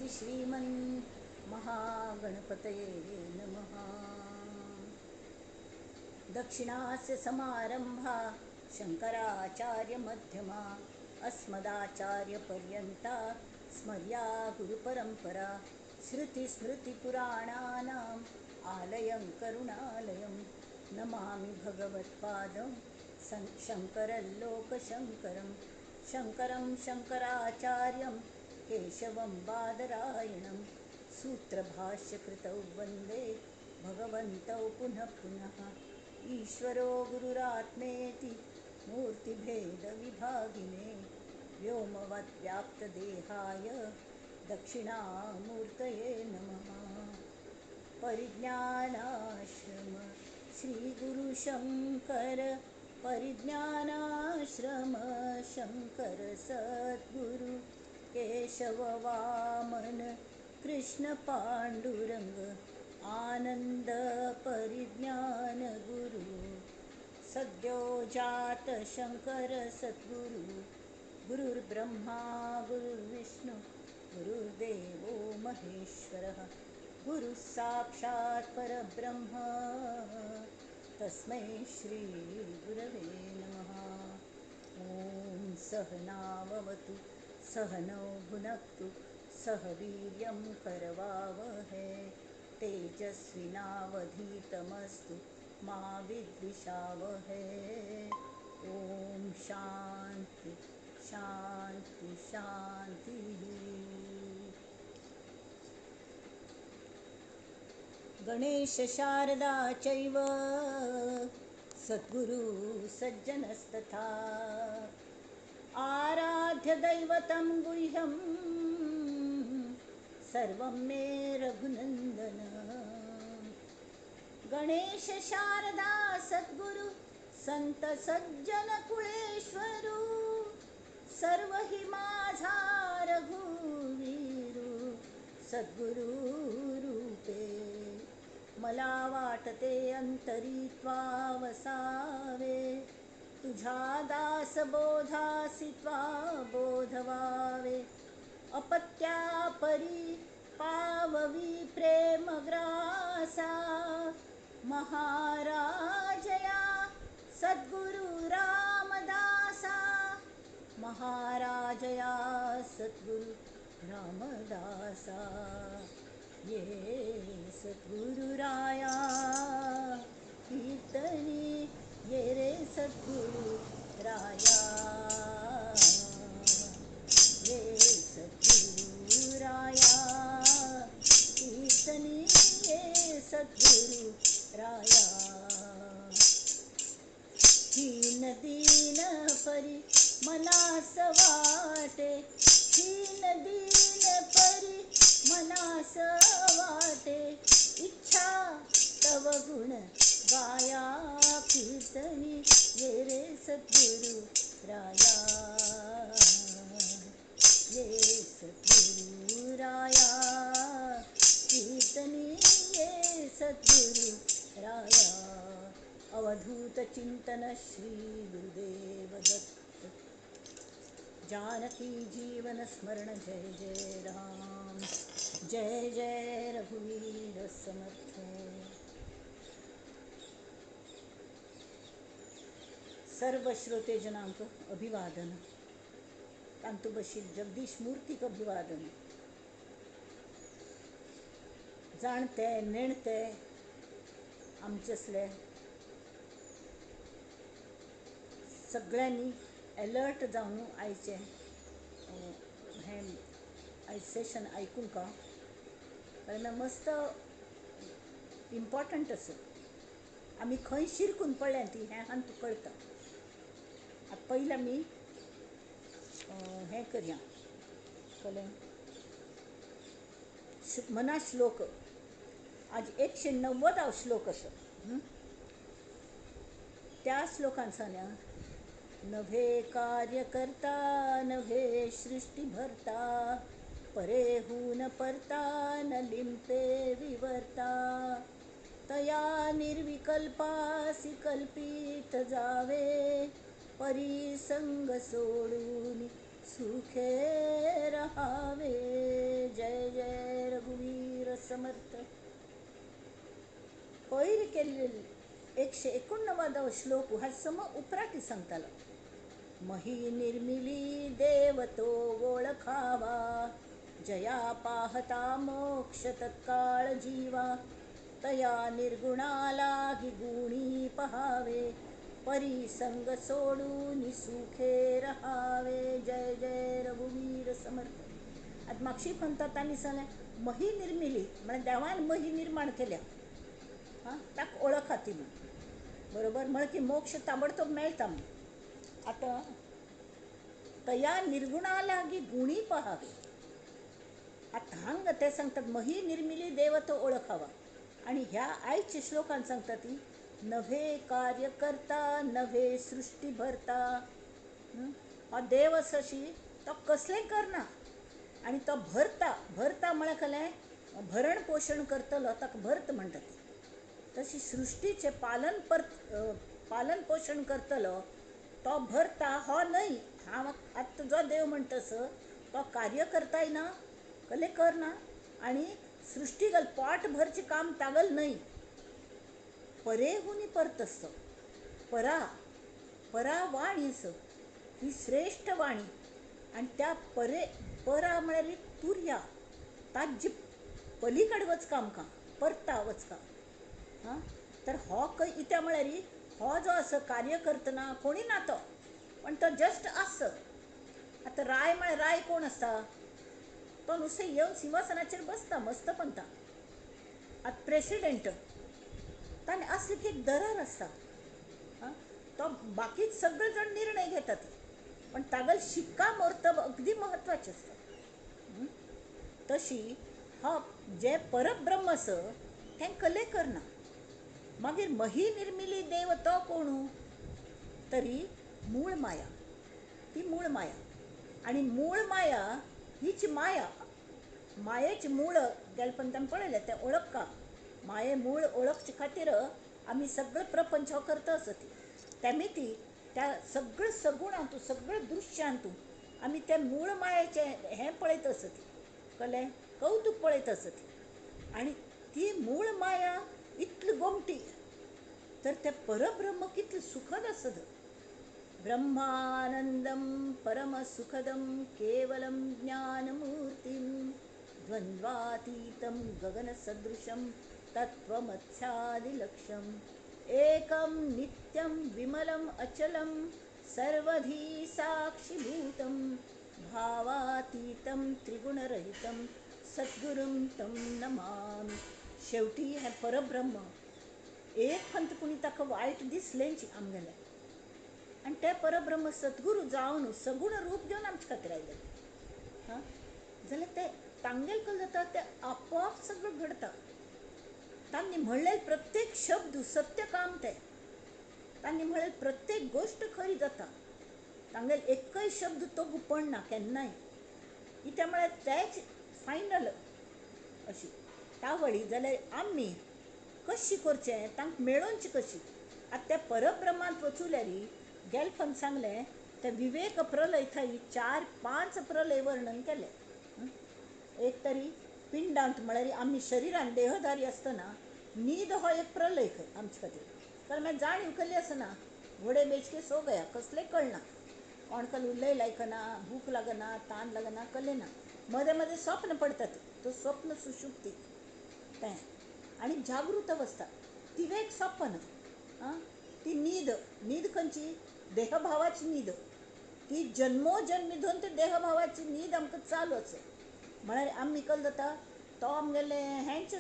स्वस्ति श्रीमन् महागणपतये नमः। दक्षिणास्य समारंभा शंकराचार्यमध्यमा अस्मदाचार्यपर्यन्ता स्मर्या गुरुपरंपरा। श्रुतिस्मृतिपुराणानाम् आलयं करुणालयं नमामि भगवत्पादं शङ्करल्लोकशङ्करं। शङ्करं शङ्कराचार्यं केशवं बादरायणं सूत्रभाष्यकृतौ वन्दे भगवन्तौ पुनः पुनः। ईश्वरो गुरुरात्मेति मूर्तिभेदविभागिने व्योमवद्व्याप्तदेहाय दक्षिणामूर्तये नमः। परिज्ञानाश्रम श्रीगुरुशङ्कर परिज्ञानाश्रम शङ्कर सद्गुरु केशव वामन कृष्ण पाण्डुरङ्ग आनंद परिज्ञान गुरु सद्यो जात शंकर सद्गुरु। गुरुर्ब्रह्मा गुरुर्विष्णु गुरुर्देवो महेश्वरः गुरुः साक्षात् परब्रह्म तस्मै श्री गुरवे नमः। ॐ सहनाववतु सहनौ भुनक्तु सह वीर्यं करवावहै तेजस्विनावधीतमस्तु मा विद्विषावहै। ॐ शान्ति शान्ति शान्तिः। गणेश शारदा चैव सद्गुरु सज्जनस्तथा आराध्य दैवतं गुह्यं सर्वं मे रघुनंदन। गणेश शारदा सद्गुरु संत सज्जन कुळेश्वरू सर्व हि माझा रघुवीरू सद्गुरु रूपे मला वाटते अंतरी त्वा वसावे तुझा दास बोधासी त्वा बोधवावे अपत्या परी पाववी प्रेमग्रासा महाराजया सद्गुरु रामदासा महाराजया सद्गुरु रामदासा। ये सद्गुरु राया कीर्तनी ये रे सद्गुरु राया ये सद्गुरु राया कीर्तनी ये सद्गुरु राया। हीन दीन परी मनास वाटे हीन दीन परी मनास वाटे इच्छा तव गुण गाया कीर्तनी ये रे सद्गुरु राया ये सद्गुरु राया कीर्तनी ये सद्गुरु राया। अवधूत चिंतन श्री गुरुदेव दत्त जानकी जीवन स्मरण जय जय राम जय जय रघुवीर समर्थ। सर्व श्रोते जनांक अभिवादन कांतुबशील जगदीश मूर्तिक अभिवादन। जाणते नेणते आमचेसले सगळ्यांनी अलर्ट जावन आयचे हें आयज सेशन आयकूंक का कारण मस्त इम्पॉर्टंट असो आमी खंय शिरकून पडल्या ती हें हान तूं कळटा। आतां पयलीं आमी हें करया कळ्ळें मना श्लोक आज 190 श्लोक असो त्या श्लोकान सांगल्या नभे कार्यकर्ता नभे सृष्टी भरता परेहून परता न लिंपे विवर्ता तया निर्विकल्पासी कल्पित जावे परिसंग सोडून सुखे रहावे. जय जय रघुवीर समर्थ. पयर केलेले 189 श्लोक हा सम उपराटी सांगताला. मही निर्मिली देव तो ओळखावा, जया पाहता मोक्ष तत्काळ जीवा. तया निर्गुणाला गुणी पहावे, परिसंग सोडून सुखे रहावे. जय जय रघुवीर समर्थ. आता मागशी म्हणतात आणि सांगले मही निर्मिली म्हणजे देवान मही निर्माण केल्या. हां ताक ओळखा ती बरोबर म्हण की मोक्ष ताबडतोब मेळता. आता तया निर्गुणाला गुणी पहावे. आता हांग ते सांगतात मही निर्मिली देव तो ओळखावा. आणि ह्या आईच्या श्लोकान सांगतात ती नव्हे कार्य करता नव्हे सृष्टी भरता. हा देव असशी तो कसले करना आणि तो भरता. भरता म्हळ्या खले भरण पोषण करतलो ताका भरत म्हणतात. तशी सृष्टीचे पालन पोषण करतलो तो भरता हो नाही. हा आत्ता जो देव म्हणतस तो कार्य करताय ना कले करना आणि सृष्टी गल पोट भरचे काम तागल नाही. परेहुनी परत असतं. परा वाणी ही श्रेष्ठ वाणी आणि त्या परा म्हळ्यार तुर्या ताजी पलीकडे वचकाम का परता वचका. हां तर हो इत्या म्हळ्यार हो जो असं कार्य करतना कोणी ना तो पण तो जस्ट असं. आता राय म्हळ्यार राय कोण असता तो नुसते येऊन सिंहासनाचेर बसता मस्त पंता. आता प्रेसिडेंट ताने असले की एक दरार असता. हां तो बाकी सगळे जण निर्णय घेतात पण तागल शिक्कामोर्तब अगदी महत्वाचे असतं. तशी हा जे परब्रह्म असं हें कले करना. मागीर मही निर्मिली देव तो कोणू तरी मूळ माया. ती मूळ माया आणि मूळ माया हीच माया. मायेचे मूळ गेलपंतान पळयले ते ओळखा. माये मूळ ओळखचे खातीर आम्ही सगळं प्रपंच करता असत. त्यामिती त्या सगळं सगुणांतू सगळं दृश्यांतू आम्ही त्या मूळ मायेचे हें पळयत असत कले कौतुक पळयत असत. आणि ती मूळ माया इतली गोमटी तर ते परब्रह्म कितलं सुखद असत. ब्रह्मानंदम परमसुखदम केवलम ज्ञानमूर्तिम द्वंद्वातीतं गगनसदृशं तत्त्वमस्यादिलक्ष्यम् एकं नित्यं विमलम् अचलं सर्वधी साक्षीभूतं भावातीतं त्रिगुणरहितं सद्गुरुं तं नमामि. शेवटी हे परब्रह्म एक खंत कुणी ताका वायट दिसलेंची आमगेले आणि ते परब्रह्म सद्गुरू जावन सगुण रूप घेवन आमचे खातीर आयले. हां जाल्यार ते तांगेल कल जाता ते आपोआप सगळं घडता. तांणी म्हणलेले प्रत्येक शब्द सत्य काम ते. तांणी म्हणलेली प्रत्येक गोष्ट खरी जाता. तांगेल एकय शब्द तो गुपणना केन्नाय. इत्या म्हळ्यार तेच फायनल अशी तावळी. जाल्यार आमी कशी करचें तांकां मेळोवची कशी. आतां त्या परब्रह्मांत वचूल्यार गेलपन सांगलें ते विवेक प्रलय थंय 4-5 प्रलय वर्णन केले. एक तरी पिंडांत म्हळ्यार आमी शरिरान देहधारी आसतना न्हीद हो एक प्रलय खंय आमचे खातीर. कारण मागीर जाणीव केल्ली आसना घोडे बेचके सो गया कसलें कळना. कोणकल उरलय लायकना भूक लागना तान लागना कलेना. मदें मदें स्वप्न पडटात तो स्वप्न सुशुप्ती तें आणि जागृत अवस्था ती वेग स्वप्न. ती न्हीद खंयची देहभावाची न्हीद. ती जन्मोजन्मी धरून ती देहभावाची न्हीद आमकां चालू आसा. म्हळ्यार आमी कल जाता तो आमगेले हेंच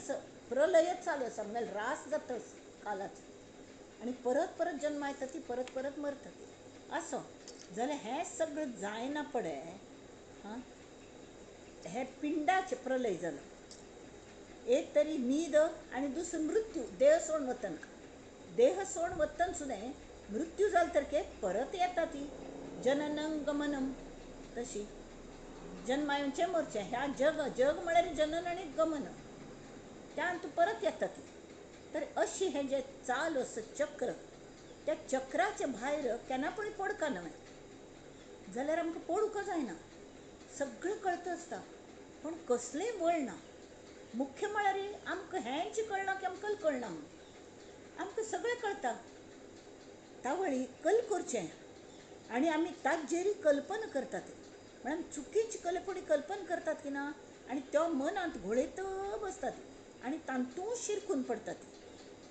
प्रलयच चालू आसा. आमगेले रास जाता कालाचो आणि परत परत जन्म येता ती परत परत मरता ती असो. जाल्यार हें सगळं जायना पडे. हे पिंडाचे प्रलय जालो. एक तरी न्हीद आणि दुसरो मृत्यू देह सोडून वतना. देह सोडून वतना सुद्दां मृत्यू जालो तर परत येता ती जननं गमनं. तशी जन्मा येवचें मरचें ह्या जग म्हळ्यार जनन आणि गमन त्यान तूं परत येता ती. तर अशी हें जें चाल आसा चक्र त्या चक्राच्या भायर केन्ना पण पडका न्हय. जाल्यार आमकां पळोवंक जायना. सगळें कळटा आसता पण कसलेंय वळना. मुख्य म्हळ्यार आमकां हेंच कळना की आमकां कळना म्हणून. आमकां सगळें कळटा. तावळी कल करचें आनी आमी ताजेरी कल्पना करतात. म्हळ्यार चुकीची कल्पनी कल्पना करतात की ना आनी त्यो मनांत घोळयत बसतात आनी तांतूं शिरकून पडटात.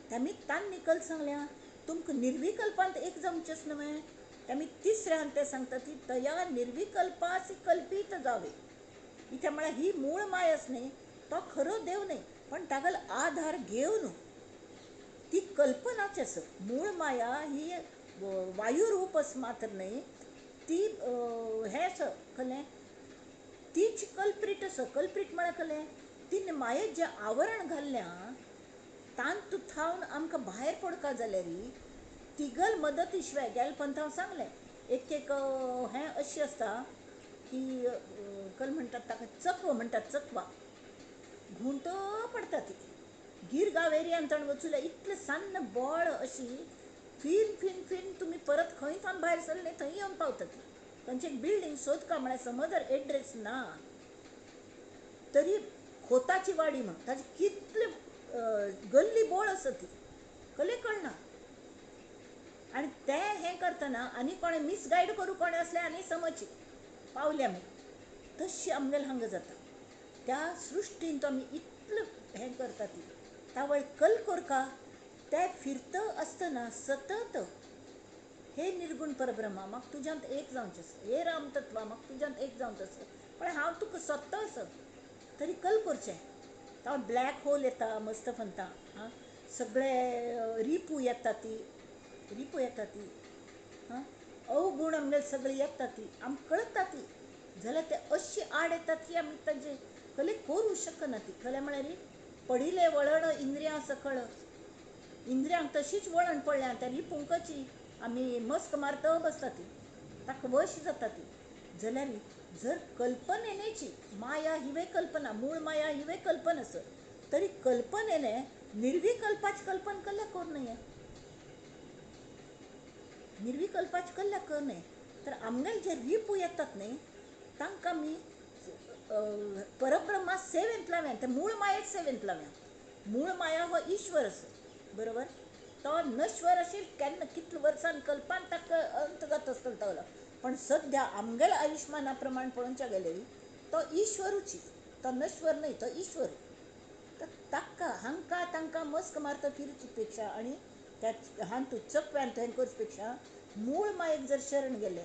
त्यामी तान निकल सांगल्या तुमकां निर्विकल्पांत एक जावचेंच न्हय. त्यामी तिसऱ्यान ते सांगतात की तया निर्विकल्पासी कल्पीत जावे. इथे म्हळ्यार ही मूळ मायच न्ही, तो खरो देव न्ही, पण तागेलो आधार घेवन ती कल्पनाच आसा. मूळ माया ही वायुरूप मात्र न्ही, ती हें आसा कळ्ळें, तीच कल्प्रीट आसा. कल्प्रीट म्हळ्यार कळ्ळें, तिने मायेक जें आवरण घाल्ल्या तांत थावन आमकां भायर पडका जाल्यार तिगल मदती शिवाय गेल्या पंथ हांव सांगलें एक हें अशी आसता की कल म्हणटात ताका चकवो म्हणटात. चकवा घुंवट पडटा ती. गिरगांव एरियांत वचूल्या इतलें सन्न बळ अशी फिन फिन फिन तुमी परत खंय थावन भायर सरले थंय येवन पावता ती. तांची एक बिल्डींग सोदका म्हळ्यार समज जर एड्रेस ना तरी खोताची वाडी म्हण ताची कितले गल्ली बोळ आसा ती कले कळना. आनी तें हें करतना आनी कोणें मिसगायड करूं कोणें असलें आनी समज पावले आमी तशी आमगेले हांगा जाता. त्या सृश्टीन तो आमी इतलें हें करता ती तावळ कल कोरका ते फिरत आसतना सतत हे निर्गुण परब्रह्मा म्हाका तुज्यांत एक जावचें आसा. हे राम तत्वा म्हाका तुज्यांत एक जावचें आसा. पण हांव तुका सोदता आसा तरी कल करचें. तो ब्लॅक होल येता मस्त फंता. सगळे रिपू येता ती अवगुण आमगेले सगळे येता ती आमकां कळटा ती. जाल्यार ते अशी आड येतात की आमी ताजे कले करूं शकना ती. खरें म्हळ्यार पडिले वळण इंद्रियां सकळ. इंद्रियांक तशीच वळण पडल्या त्या रिपुंकची आमी मस्क मारत बसता ती ताका वश जाता ती. जाल्यार जर कल्पनेची माया हिवे कल्पना, मूळ माया हिवे कल्पना आसा तरी कल्पनेने निर्विकल्पाची कल्पना कल्ल्या करूं नये. निर्विकल्पाची कल्ल्या कर नये. तर आमगेले जे रिपू येतात न्ही तांकां आमी परब्रह्मा सेवेंत लाव्या. ते मूळ मायेक सेवेंत लाव्या. मूळ माया हो ईश्वर आसा बरोबर. तो नश्वर आशिल्लो केन्ना कितल्या वर्सांनी कल्पान ताका अंत जाता आसतलो तावलो. पण सद्या आमगेल्या आयुश्माना प्रमाण पळोवचें गेल्यार तो ईश्वरूच. तो नश्वर न्हय, तो ईश्वर. तर ताका हांकां तांकां मस्क मारता फिरचे पेक्षा आनी त्या हांतू चकव्यांत हें करचे पेक्षा मूळ मायेक जर शरण गेले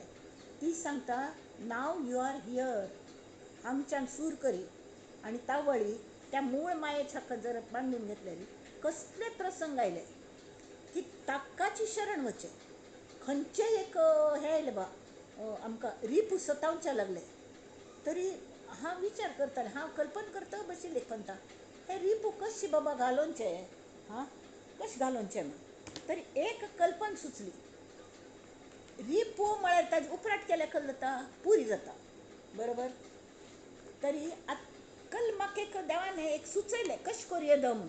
ती सांगता नाव यू आर हियर. हांगच्यान सूर करी आनी तावळी त्या मूळ मायेच्या जर बांदून घेतल्यार कसले प्रसंग आयले की ताकाची शरण वचें. खंयचेय एक हें आयलें बा आमकां रिपू सतावचे लागले तरी हांव विचार करतालें, हांव कल्पना करता बशिल्लें पंता हे रिपू कशें बाबा घालोवचे. कशें घालोवचें म्हण तरी एक कल्पना सुचली. रिपू म्हळ्यार ताजे उपराट केल्या कल जाता पुरी जाता बरोबर. तरी कल म्हाका एक देवान एक सुचयलें कशें करूं दम.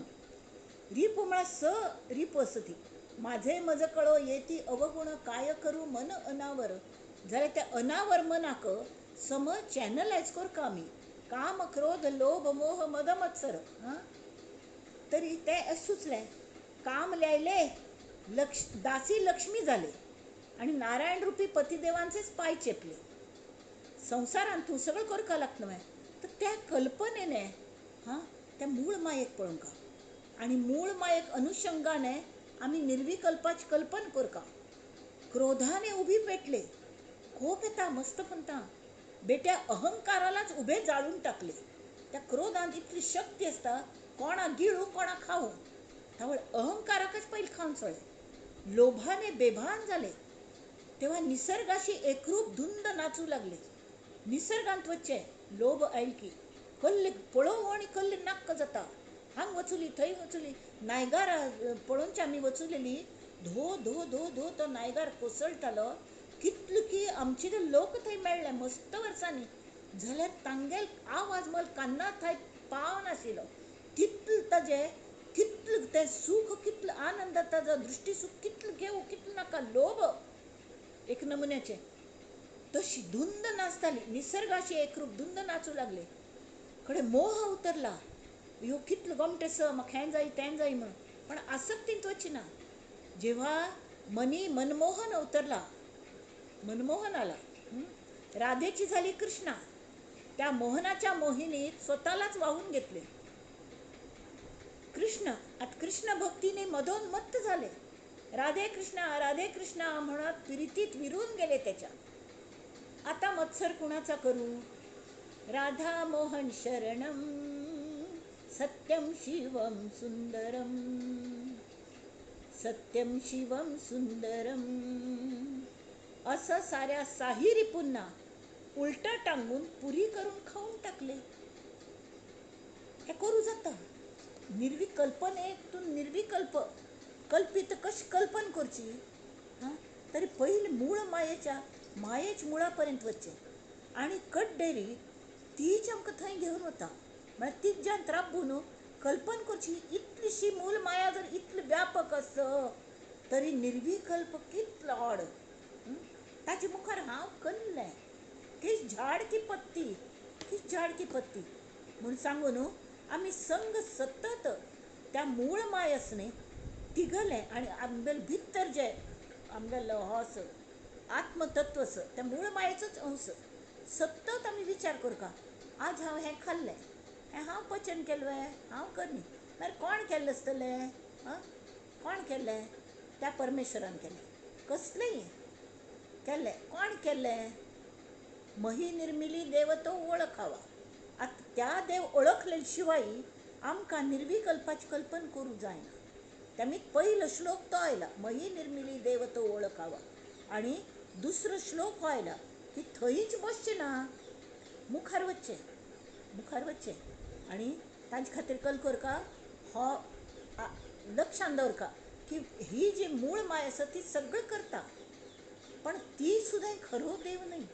रिपू म्हळ्यार रिपू आसा ती. माझे मज कळो येती अवगुण काय करूं मन अनावर. जाल्यार त्या अनावर मनाक सम चॅनलायज करता आमी. काम क्रोध लोभ मोह मद मत्सर. तरी ते अशें सुचलें काम लायले दासी लक्ष्मी जाले आनी नारायण रुपी पतिदेवांचेच पाय चेपले. संवसारान तूं सगळें करका लागता न्हय. तर त्या कल्पनेने त्या मूळ मायेक पळोवंका आनी मूळ मायेक अनुशंगाने आमी निर्विकल्पाची कल्पना करका. क्रोधाने उबी पेटले खूप येता मस्त म्हणटा बेट्या अहंकारालाच उभे जाळून टाकले. त्या क्रोधांत इतली शक्ती आसता कोणा गिळू कोणा खाऊ. त्यामुळे अहंकाराकच पहिले खावन सोडले. लोभाने बेभान झाले तेव्हा निसर्गाशी एकरूप धुंद नाचू लागले. निसर्गांत वच्चे लोभ आयल की कल्ले पळोवं आनी कल्ले नाक्क जाता. हांग वचुली थंय वचुली नायगार पळोवनची आमी वचुलेली धो धो धो धो तो नायगार कोसळटालो कितले की आमचे ते लोक थंय मेळ्ळे मस्त वर्सांनी. जाल्यार तांगेल आवाज मल कान्ना थंय पावनाशिल्लो. कितले ताजे कितले तें सूख कितले आनंद ताजो दृश्टी सूख कितले घेवं कितले नाका लोभ एक नमुन्याचे. तशी धुंद नाचताली, निसर्गाशी एकरूप धुंद नाचू लागले. कडे मोह उतरला. यो कितलं गमटेस, मग हें जाई तें जाई म्हणून. पण आसक्तींत वचिना. जेव्हा मनी मनमोहन उतरला, मनमोहन आला, राधेची झाली कृष्णा. त्या मोहनाच्या मोहिनीत स्वतःलाच वाहून घेतले. कृष्ण आता कृष्ण भक्तीने मधोन्मत्त झाले. राधे कृष्णा म्हणत प्रीतीत विरून गेले त्याच्या. आता मत्सर कुणाचा करू. राधा मोहन शरणम सत्यम शिवम सुंदरम, सत्यम शिवम सुंदरम. असं साऱ्या साहिरी पुन्हा उलट टांगून पुरी करून खाऊन टाकले. हे करू जाता निर्विकल्पनेतून निर्विकल्प कल्पित कशी कल्पन करची. हां तरी पहिले मूळ मायेच मुळापर्यंत वच्चे. आणि कट डेरी तीच आमकां थंय घेवन वता. म्हळ्यार तीच ज्यान राबून कल्पन करची. इतलीशी मूल माया जर इतली व्यापक आसत तरी निर्विकल्प कितलो ऑड. ताचे मुखार हांव कल्लें किस झाड की पत्ती म्हणून सांगून आमी संग सतत त्या मूळ मायसने तिगले. आणि आमगेल भितर जे आमगेलो हो आत्मतत्वस त्या मूळ मायेचोच अंश सतत आमी विचार करता. आज हांव हें खाल्लें, हें हांव पचन केलें, हांव करनी. मागीर कोण केल्लें आसतलें. कोण केल्लें. त्या परमेश्वरान केलें. कसलेंय केल्लें. कोण केल्लें. मही निर्मिली देव तो ओळखावा. आता त्या देव ओळखले शिवाय आमकां निर्विकल्पाची कल्पना करूं जायना. त्यामीत पहिलो श्लोक तो आयला, मही निर्मिली देव तो ओळखावा. आणि दुसरो श्लोक हो आयला की थंयच बसचे ना, मुखार वच्चे. आणि तांचे खातीर कल करका. हो लक्षांत दवरका की ही जी मूळ माय आसा ती सगळं करता, पण ती सुद्दां खरो देव नाही.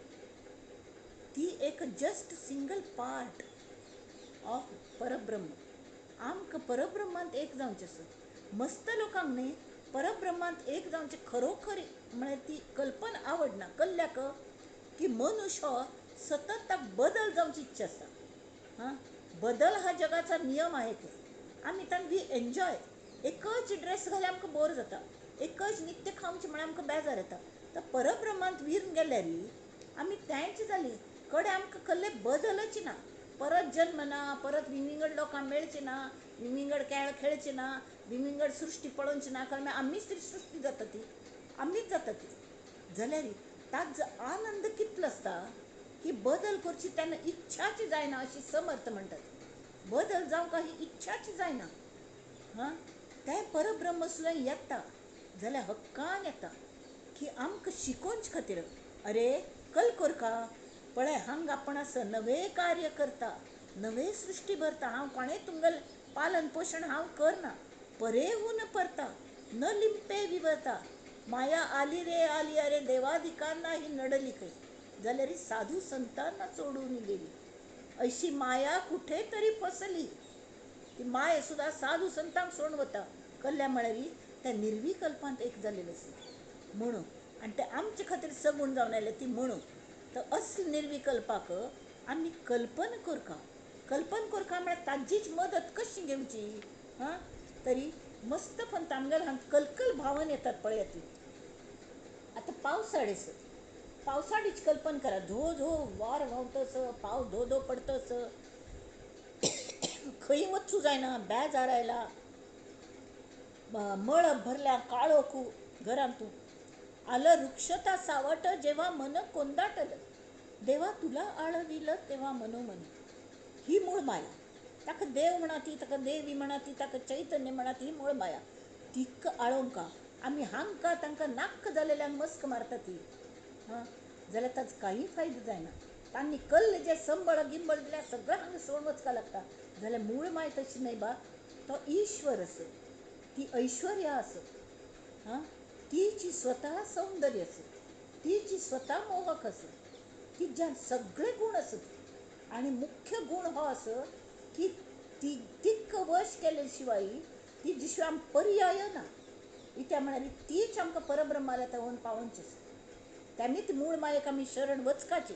ती एक जस्ट सिंगल पार्ट ऑफ परब्रह्म. आमकां परब्रह्मांत एक जावचें आसा. मस्त लोकांक न्ही परब्रह्मांत एक जावचें खरोखरी म्हळ्यार ती कल्पना आवडना. कल्ल्याक की मनुष्य हो सतत ताका बदल जावची इच्छा आसता. बदल हा जगाचा नियम आहे. ते आमी ताका वी एन्जॉय. एकच ड्रेस घाल्यार आमकां बोर जाता, एकच नित्य खावचें म्हळ्यार आमकां बेजार येता. तर परब्रह्मांत विरून गेल्यार आमी तेंच जाली. कडे आमकां कसले बदलच ना. परत जन्म ना, परत विंगड लोकांक मेळचे ना, विंगड खेळ खेळचे ना, विंगड सृश्टी पळोवची ना. कारण आमीच तरी सृश्टी जाता ती, आमीच जाता ती. जाल्यार ताचो आनंद कितलो आसता की बदल करची तेन्ना इच्छाची जायना अशी समर्थ म्हणटात. बदल जावंक ही इच्छाची जायना. तें परब्रह्म सुद्दां येता जाल्यार हक्कान येता की आमकां शिकोवचे खातीर. अरे कल करका पळय हांग आपण असं नवे कार्य करता, नवे सृष्टी भरता. हांव कोणें तुमगेलें पालन पोशण हांव करना. परेहून परता न लिंपे विवता. माया आली रे आली, अरे देवाधिकांना ही नडली खंय. जाल्यार ही साधू संतांना सोडून गेली. अशी माया कुठे तरी फसली. ती माय सुद्दां साधू संतांक सोडून वता. कल्ल्या म्हळ्यार त्या निर्विकल्पांत एक जालेले आसा म्हणून. आणि ते आमचे खातीर सगूण जावन आयले ती म्हणून. तर असले निर्विकल्पाक आमी कल्पना करका म्हळ्यार ताजीच मदत कशी घेवची. तरी मस्त पण तामगेर हांगा कलकल भावन येतात पळय ती. आता पावसाळेस पावसाळीची कल्पना करा. धो धो वार व्हांवतस, पावस धो धो पडतस, खंय वचूं जायना, बेजार आयला, मळब भरल्या, काळोख घरांतून आलं वृक्षता सावट जेव्हा मन कोंदाटलं. देवा तुला आळविलं तेव्हा मनोमनी. ही मूळ माया. ताका देव म्हणा ती, ताका देवी म्हणा ती, ताका चैतन्य म्हणा ती मूळ माया. तीक आळोवंका आमी हांकां तांकां नाक्क जालेल्यांक मस्क मारता ती. जाल्यार ताचो काही फायदो जायना. तांणी कल्ल जे संबळ गिंबळ दिल्यार सगळें हांगा सोडून वचपाक लागता. जाल्यार मूळ माय तशी न्हय बा. तो ईश्वर आसत, ती ऐश्वर्या आसत, तिची स्वता सौंदर्य आसत, तिची स्वता मोहक आसत, तिच्यान सगळे गुण आसत. आणि मुख्य गुण हो आसत की ती तिक्क वश केले शिवाय ती शिवाय आमकां पर्याय ना. इत्या म्हळ्यार तीच आमकां परब्रह्माला तेवून पावोवची आसता. त्यांनी ती मूळ मायेक आमी शरण वचकाची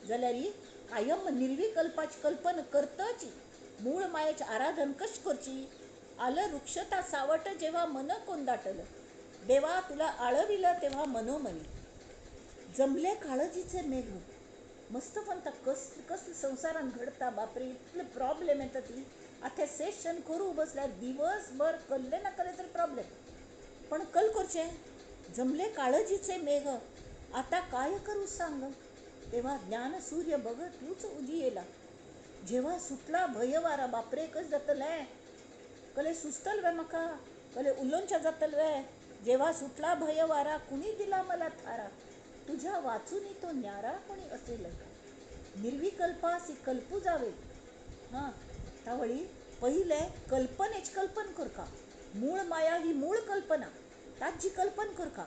जाल्यार ही कायम निर्विकल्पाची कल्पना करताची. मूळ मायेचे आराधन कशी करची. आलं वृक्षता सावट जेव्हा मन कोंदाटलं, देवा तुला आळविलं तेव्हा मनोमनी. जमले काळजीचे मेघ. मस्त म्हणता कसलं संसारात घडता बापरे, इतले प्रॉब्लेम येतात ती. आता सेशन करू बसल्यार दिवसभर कल्ले ना कल्ले तरी प्रॉब्लेम, पण कल करचे. जमले काळजीचे मेघ आता काय करू सांग, तेव्हा ज्ञान सूर्य बघ तूच उजी येला. जेव्हा सुटला भयवारा बापरे कस जातले, कले सुचतल वे म्हाका, कले उल्लोंच्या जातल वे. जेव्हा सुटला भयवारा कुणी दिला मला थारा, तुझ्या वाचूनी तो न्यारा कोणी असेल का. निर्विकल्पासी कल्पू जावे. हां त्यावेळी पहिले कल्पनेच कल्पन कर का. मूळ माया ही मूळ कल्पना, ताची कल्पन कर का.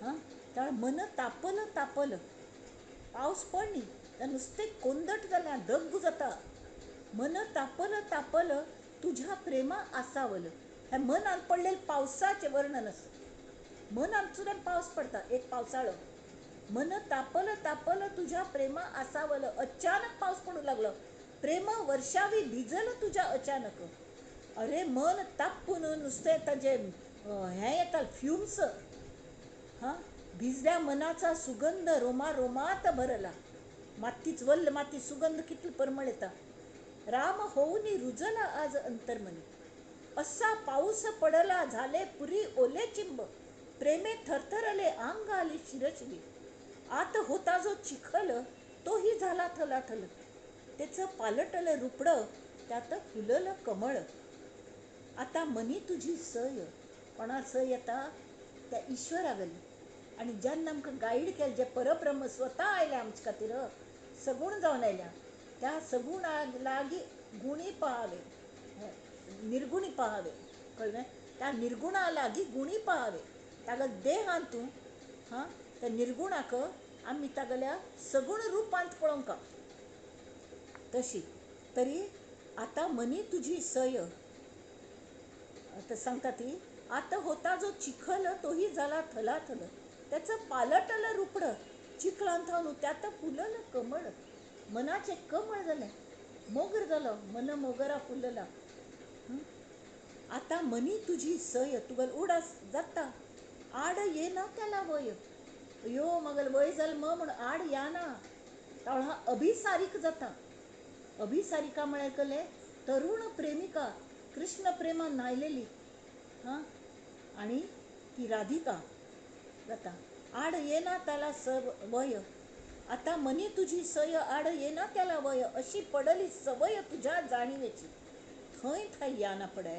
हां त्या मन तापलं तापलं, पावस पडणी त्या नुसते कोंदट जाल्या दग्गू जाता. मन तापलं तापलं तुझ्या प्रेमा आसावलं. हे मनात पडलेलं पावसाचे वर्णन असं. मनात सुद्धा पाऊस पडता, एक पावसाळं. मन तापलं तापलं तुझ्या प्रेमा आसावलं. अचानक पाऊस पडू लागलं, प्रेम वर्षावी भिजलं तुझ्या अचानक. अरे मन तापून नुसते त्याचे हे येतात फ्युम्स. हां भिजल्या मनाचा सुगंध रोमा रोमात भरला. मातीच वल्ल माती सुगंध किती परमळ येता. राम होऊनी रुजला आज अंतर्मनी. असा पाऊस पडला झाले पुरी ओले चिंब. प्रेमे थरथरले अंग आली शिरशिरी. आत होता जो चिखल तोही झाला थलाथल. त्याचं पालटलं रुपडं त्यात फुललं कमळ. आता मनी तुझी सय. कोणा सय येता त्या ईश्वरावली. आणि ज्यांना आमकां गाईड केलं, जे परब्रह्म स्वतः आयले आमचे खातीर, सगूण जावन आयल्या, त्या सगुणा लागी गुणी पहावे, निर्गुणी पहावे. कळ्ळें. त्या निर्गुणा लागी गुणी पहावे. ताका देहांतू हां त्या निर्गुणाक आमी तागेल्या सगुण रूपांत पळोवंक. तशी तरी आता मनी तुझी सय. आता सांगता ती, आता होता जो चिखल तोही झाला थलाथल. त्याचं पालटलं रुपडं चिखलांत थांबून त्यात फुललं कमळ. मनाचे कमळ झाले, मोगर झालं, मन मोगरा फुलला. आता मनी तुझी सय. तुगल उडास जाता आड ये ना त्याला वय. अयो मगल वय जाल म्हण आड या ना. त्यावेळा हा अभिसारिक जाता. अभिसारिका म्हळ्यार कले तरुण प्रेमिका, कृष्ण प्रेमान न्हायलेली. हां आणि ती राधिका जाता. आड येना त्याला वय. आता मनी तुझी सय आड येना त्याला वय. अशी पडली सवय तुझ्या जाणीवेची, थंय थंय या ना पडे.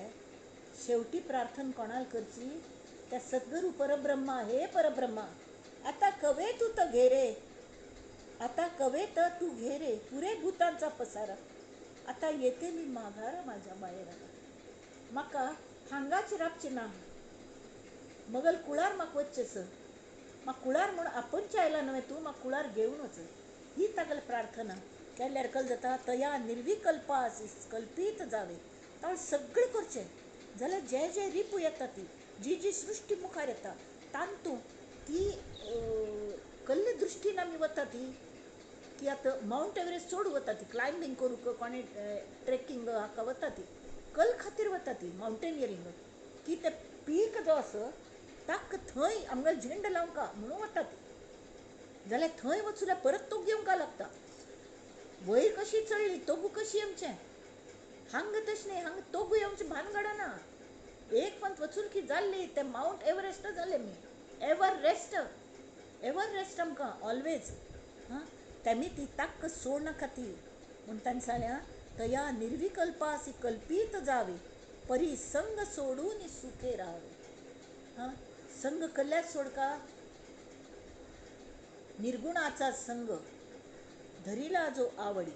शेवटी प्रार्थना कोणाला करची, त्या सद्गुरू परब्रह्मा. हे परब्रह्मा आता कवे तू तर घेरे. आता कवे तर तू घेरे पुरे भूतांचा पसारा. आता येते मी माघार माझ्या बाहेर. म्हाका हांगाच रावचे ना. मगल कुळार म्हाका वचचेस. म्हाका कुळार म्हूण आपणचे आयला न्हय तूं, म्हाका कुळार घेवन वच. ही तागेली प्रार्थना केल्यार कल जाता. तया निर्विकल्पा कल्पीत जावे. ताळ सगळें करचें जाल्यार जे जे रिपू येता ती, जी जी सृश्टी मुखार येता तांतू ती कसले दृश्टीन आमी वता ती. की आतां माउंट एव्हरेस्ट चड वता ती, क्लायंबींग करूंक कोणें ट्रेकिंग हाका वता ती, कल खातीर वता ती माउंटेनियरींग. की ते पीक जो आसा ताका थंय आमगेलो झेंड लावंक म्हणून वता ती. जाल्यार थंय वचून परत तोग घेवंक लागता. वयर कशी चडली तोगू कशी येवचें. हांगा तशें न्ही, हांगा तोगू येवचें भानगड ना. एक पंत वचून की जाल्ली ते माउंट एव्हरेस्ट जालें मी. एव्हरेस्ट आमकां ऑलवेज. हां तेमी ती ताक सोड नाका ती म्हूण तांणी सांगल्या. तया निर्विकल्पासी कल्पीत जावे, परी संग सोडून सुखे राहावे. हां संग कल्ल्याक सोडका. निर्गुणाचा संग धरिला जो आवडी.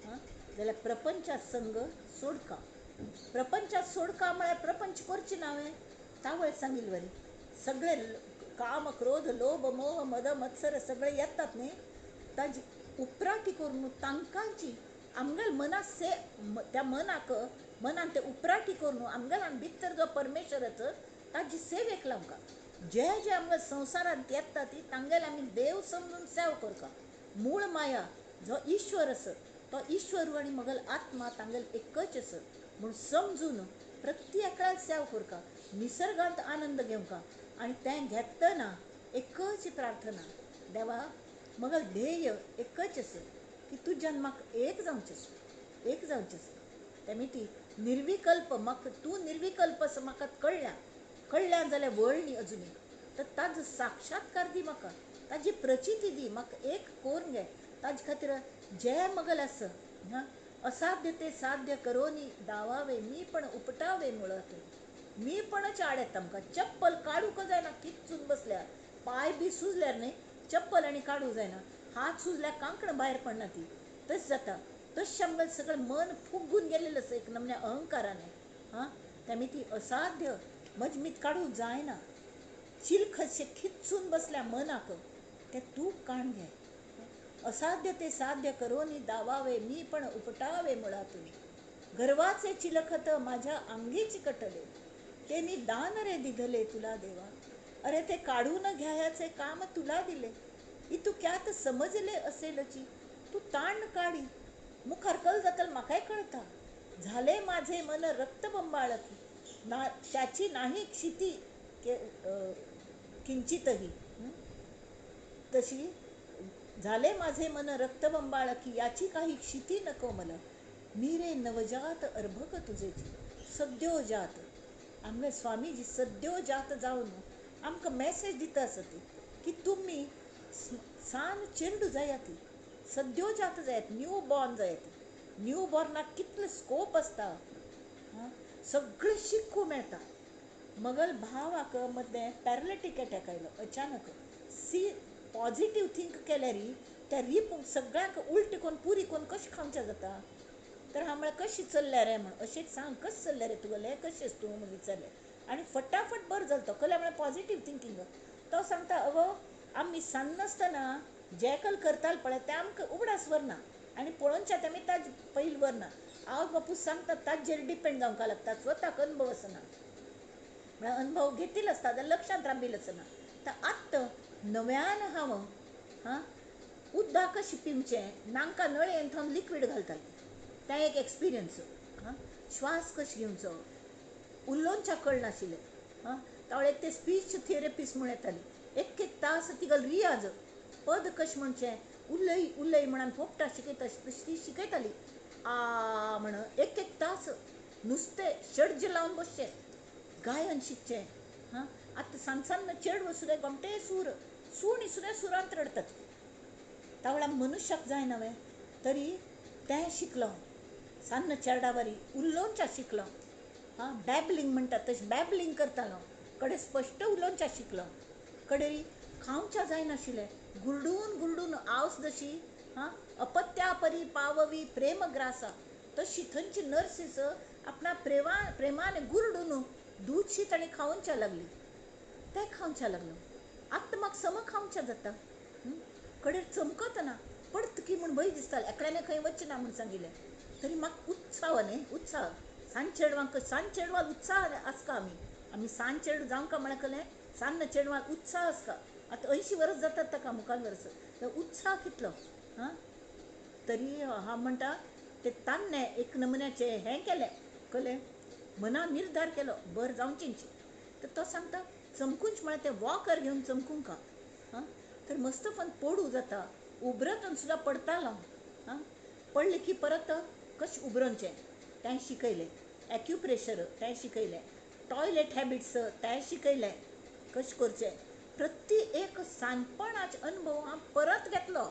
हां जाल्यार प्रपंचात संग सोडका. प्रपंचात सोडका म्हळ्यार प्रपंच करची नावे. तावळ सांगिल वरी सगळे काम क्रोध लोभ मोह मद मत्सर सगळे येतात न्ही. ताजी उपराटी करून तांकांची आमगेल मनात त्या मनान ते उपराटी करून आमगेल्यान भितर जो परमेश्वराचो ताजी सेवेक लावंक. जे जे आमकां संवसारांत येता ती तांगेल आमी देव समजून सेव करता. मूळ माया जो ईश्वर आसा तो ईश्वर आनी मगल आत्मा तांगेल एकच आसा म्हूण समजून प्रत्येकाला सेव करता. निसर्गांत आनंद घेवका आनी तें घेतना एकच प्रार्थना, देवा मगल ध्येय एकच आसा की तुज्यान म्हाका एक जावचें आसा, एक जावचें आसा. तेमी ती निर्विकल्प म्हाका तूं निर्विकल्प आसा म्हाका कळ्ळ्या जाल्यार वळ न्ही अजुनी. तर ताजो साक्षात्कार दी म्हाका, ताजी प्रचिती दी म्हाका एक कोरून घे. ताजे खातीर जे मगल आसा असाध्य ते साध्य करोनी दावावे मी पण उपटावे मुळात. मी पणच आड येता आमकां चप्पल काडूंक जायना, किच्चून बसल्यार पाय बी सुजल्यार न्ही चप्पल आनी काडूंक जायना, हात सुजल्यार कांकणां भायर पडना ती. तशें जाता. तशें आमगेलें सगळें मन फुगून गेल्लें आसा एक नमन्या अहंकारान. तेमी ती असाध्य मजमीत काडूंक जायना. चिलखतशें खिच्चून बसल्या मनाक तें तूं काण घे. असाध्य ते साध्य करोनी दावावे मी पण उपटावे मुळातून. गर्वाचे चिलखत माझ्या अंगी चिकटले, ते मी दान रे दिधले तुला देवा. अरे ते काढून घ्यायचे काम तुला दिले, इतुक्यात समजले असेलची तू ताण काढी. मुखार कळ जातल म्हाकाय कळता, झाले माझे मन रक्तबंबाळकी ना त्याची नाही क्षिती किंचितही. तशी झाले माझे मन रक्तबंबाळकी याची काही क्षिती नको मला. मी रे नवजात अर्भक तुझेची सद्योजात. आमगे स्वामीजी सद्योजात जावन आमकां मॅसेज दिता आसत की तुमी सान चेंडू जाया ती सद्योजात जायात, न्यू बॉर्न जायात. न्यू बॉर्नाक कितलो स्कोप आसता, सगळें शिकूं मेळटा. मगल भावाक मदें पॅरलिटीक अटॅक आयलो अचानक. पॉझिटीव थिंक केल्यार त्या रिपूंक सगळ्यांक उलटी कोन्न पुरी कोन्न कशें खावचें जाता. तर हांव म्हळ्यार कशें चल्ल्या रे म्हण, अशें सांग कशें चल्लें रे तुगेलें, कशें तूं म्हूण विचारलें आनी फटाफट बरो जालो तो. कळ्ळें म्हळ्यार पॉझिटीव थिंकींग. तो सांगता अगो आमी सान्नासतना जें कल करताले पळय तें आमकां उगडास व्हरना आनी पळोवनच्या तेमी ताज पयलीं व्हरना. हांव बापूस सांगता ताजेर डिपेंड जावंक लागता, स्वताक अनुभव आसना. म्हळ्यार अनुभव घेतिल्लो आसता जाल्यार लक्षांत राबिल्लो आसना. तर आत्तां नव्यान हांव उदक कशें पिवचें नांका नळयेन थंय लिक्वीड घालतालें तें एक एक्सपिरियन्स. श्वास कशें घेवचो उलोवनच्या कळनाशिल्लें. तावळेक ते स्पीच थेरपिस्ट म्हूण येताली, एक तास तिगल रियाज पद कशें म्हणचें उलय उलय म्हणून पोपटा शिकयता तशी ती शिकयताली. आ म्हण एक तास नुस्तें षड्ज लावन बसचें, गायन शिकचें. आतां सांसान चेडूं सुद्दां गमटे सूर सुणी सुद्दां सुरांत रडटात. तावळ्या मनशाक जाय नवें तरी तें शिकलो. सान्न चेडावरी उलोवनच्या शिकलो. बॅबलिंग म्हणटात तशें बॅबलिंग करतालो. कडेन स्पश्ट उलोवनच्या शिकलो. कडेन खावच्या जायनाशिल्लें, गुरडून गुरडून आवस जशी अपत्या परी पाववी प्रेम ग्रासा तशी थंयची नर्सीस आपणा प्रेमाने गुरडून दूध शीत आनी खावनच्या लागली. तें खावच्या लागलो. आत्तां म्हाका सम खावचें जाता. कडेन चमकत ना, पडतकी म्हूण भंय दिसतालो, एकल्याने खंय वचना म्हूण सांगिल्लें. तरी म्हाका उत्साह न्ही उत्साह. सांज चेडवांक उत्साह आसता. आमी सांज चेडूं जावंक म्हळ्यार कळ्ळें सान्न चेडवांक उत्साह आसता. आतां 80 वर्स जातात ताका मुखार वर्स, तर उत्साह कितलो. तरी हांव म्हणटा ते तान्ने एक नमुन्याचें हें केलें, कळ्ळें मना निर्धार केलो बरें जावचींच. तर तो सांगता चमकूंच म्हळ्यार तें वॉकर घेवन चमकूंक. तर मस्त फन पडू जाता, उबरतून सुद्दां पडतालो. पडलें की परत कशें उबरोवचें तें शिकयलें. एक्युप्रेशर तें शिकयलें. टॉयलेट हॅबिट्स तें शिकयलें कशें करचें. प्रत्येक सानपणाचे अनुभव हांव परत घेतलो.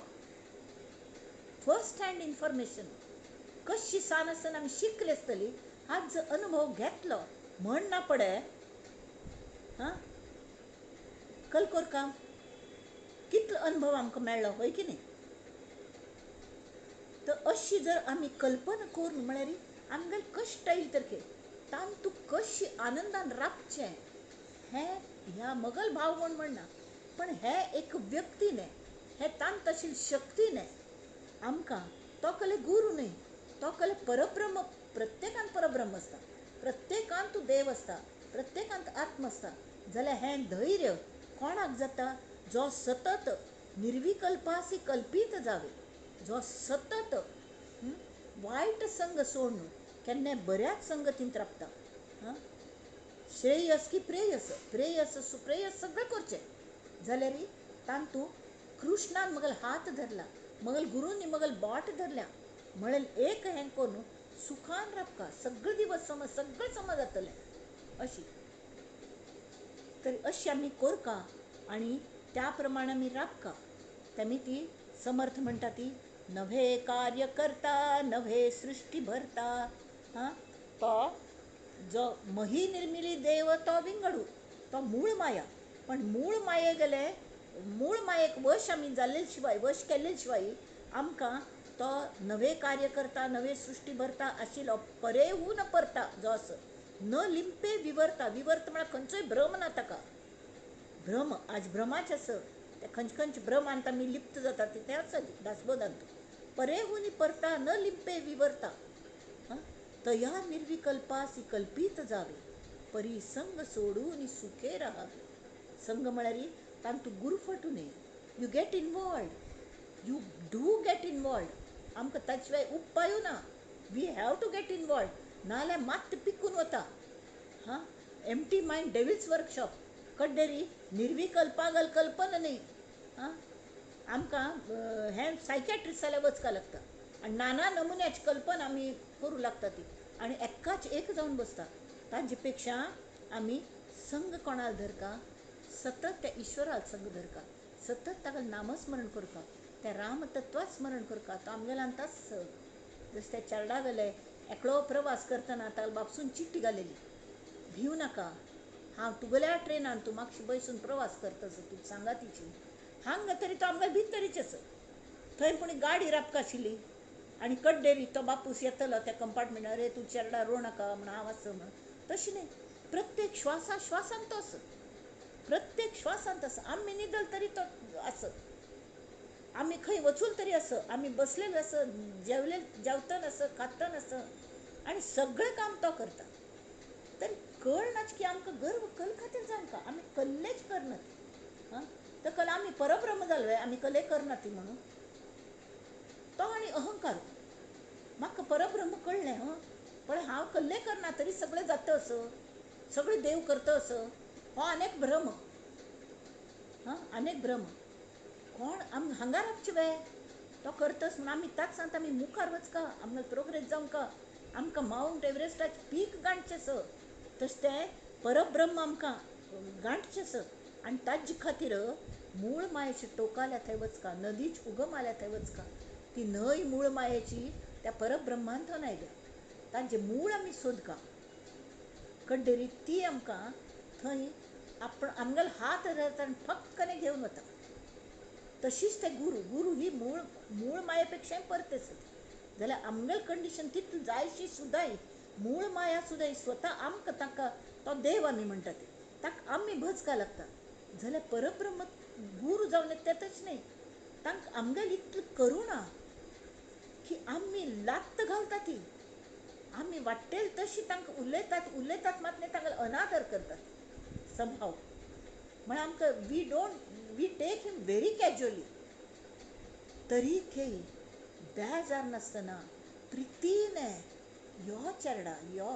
फर्स्ट हँड इन्फॉर्मेशन कशी सान आसतना आमी शिकले आसतली हाच अनुभव घेतलो म्हण ना पडे. कल कोरका कितलो अनुभव आमकां मेळ्ळो होय की न्ही. तर अशी जर आमी कल्पना करून म्हळ्यार आमगेले कश्ट येयले तर तान तूं कशी आनंदान राबचें हें ह्या मगल भाव म्हूण म्हणना, पण हे एक व्यक्तीने हे तान तशी शक्तीने आमकां तो कले गुरू न्ही, तो कले परब्रह्म. प्रत्येकान परब्रह्म आसता, प्रत्येकान तूं देव आसता, प्रत्येकांत आत्म आसता. जाल्यार हें धैर्य कोणाक जाता? जो सतत निर्विकल्पासी कल्पीत जावे, जो सतत वायट संग सोडून केन्नाय बऱ्याच संगतींत राबता. श्रेयस की प्रेयस, प्रेयस सुप्रेयस सगळें करचें जाल्यार तांतू कृष्णान मगल हात धरला, मगल गुरूंनी मगल बोट धरल्या, म्हळ्यार एक हें करून सुखान राबका, सगळे दिवस सगळें समज जातलें अशी. तर अशी आमी करका आनी त्या प्रमाण आमी राबका. तेमी ती समर्थ म्हणटा ती, नव्हे कार्य करता नव्हे सृष्टी भरता. तो जो मही निर्मिली देव तो विंगडू, तो मूळ माया. पण मूळ माये गेले, मूळ मायेक वश आमी जाल्ले शिवाय, वश केल्ले शिवाय आमकां तो नवे कार्य करता नवे सृश्टी भरता आशिल्लो परेहून परता जो आसा, न लिंपे विवर्ता. विवर्त म्हळ्यार खंयचोय भ्रम ना ताका. भ्रम आज भ्रमाचे आसा ते खंयचे भ्रमांत आमी लिप्त जाता ते आसा दासबोधांत. परेहून परता न लिंपे विवर्ता. तया निर्विकल्पासी कल्पीत जावे, परी संग सोडून सुखे राहावे. संग म्हळ्यार तांतू गुरफटू नये. You get involved, you do get involved. आमकां ताचे शिवाय उपायूय ना. We have to get involved, नाल्यार मात पिकून वता. Empty mind devil's workshop. कड्डेरी निर्विकल्पागल कल्पना न्ही. आमकां हें सायकॅट्रिस्ट जाल्यार वचका लागता आनी नाना नमुन्याची कल्पना आमी करूं लागता ती आनी एक्काच एक जावन बसता. ताजे पेक्षा आमी संग कोणाल धरका, सतत त्या ईश्वराक संग धरका, सतत ताका नामस्मरण करता, त्या रामतत्वा स्मरण करता. तो आमगेल्यान तस जस त्या चेडा गेले एकलो प्रवास करतना ताका बापसून चिट्टी घालेली, भिवू नाका, हांव तुगेल्या ट्रेनान तूं म्हाका बसून प्रवास करता तूं सांगातीची. हांगा तरी तो आमगे भितरीच आसा. थंय पूण गाडी राबका आशिल्ली आनी कड्डेरी तो बापूस येतलो त्या कंपार्टमेंटार, अरे तूं चेडा रोव नाका म्हण हांव आसा म्हण. तशें न्ही, प्रत्येक श्वासा श्वासान तो आसा, प्रत्येक श्वासांत आसा. आमी न्हिदल तरी तो आसा, आमी खंय वचून तरी आसा, आमी बसलेले आसा, जेवतना आसा, खातना आसा आनी सगळें काम तो करता. तरी कळनाच की आमकां गर्व कल खातीर जावंका, आमी कल्लेच करना. तर कल आमी परब्रह्म जाले, आमी कले करना ती म्हणून तो आनी अहंकार. म्हाका परब्रह्म कळ्ळें पण हांव कल्ले करना तरी सगळें जाता असं, सगळें देव करता असं, हो अनेक भ्रम. अनेक भ्रम. कोण आमी हांगा रावचे वे तो करतस म्हणून आमी ताक सांगता आमी मुखार वचका, आमकां प्रोग्रेस जावंका, आमकां माउंट एव्हरेस्टाचें पीक गांठचें आसा. तशें तें परब्रह्म आमकां गांठचें आसा आनी ताजे खातीर मूळ मायेचे टोकाल्या थंय वचका, नदीच उगम आल्या थंय वचका. ती न्हंय मूळ मायेची त्या परब्रह्मान थंय आयल्या, ताजे मूळ आमी सोदका. कड्डेरी ती आमकां थंय आमगेलो हात धरता आनी फक्कने घेवन वता. तशीच ते गुरू ही मूळ माये पेक्षाय परते आसा. जाल्यार आमगेल कंडिशन तितली जायशी सुद्दांय मूळ माया सुद्दां स्वता आमकां ताका तो देव आमी म्हणटा ते ताका आमी भजका लागता. जाल्यार परब्रह्म गुरू जावन तेतच न्ही, तांकां आमगेली इतली करुणा की आमी लात्त घालता ती, आमी वाट्टेल तशी तांकां उलयतात मात न्ही, तांकां अनादर करतात समहाव. म्हळ्यार आमकां we take him very casually. तरी खेय बेजार नासतना प्रितीने यो चेडा यो,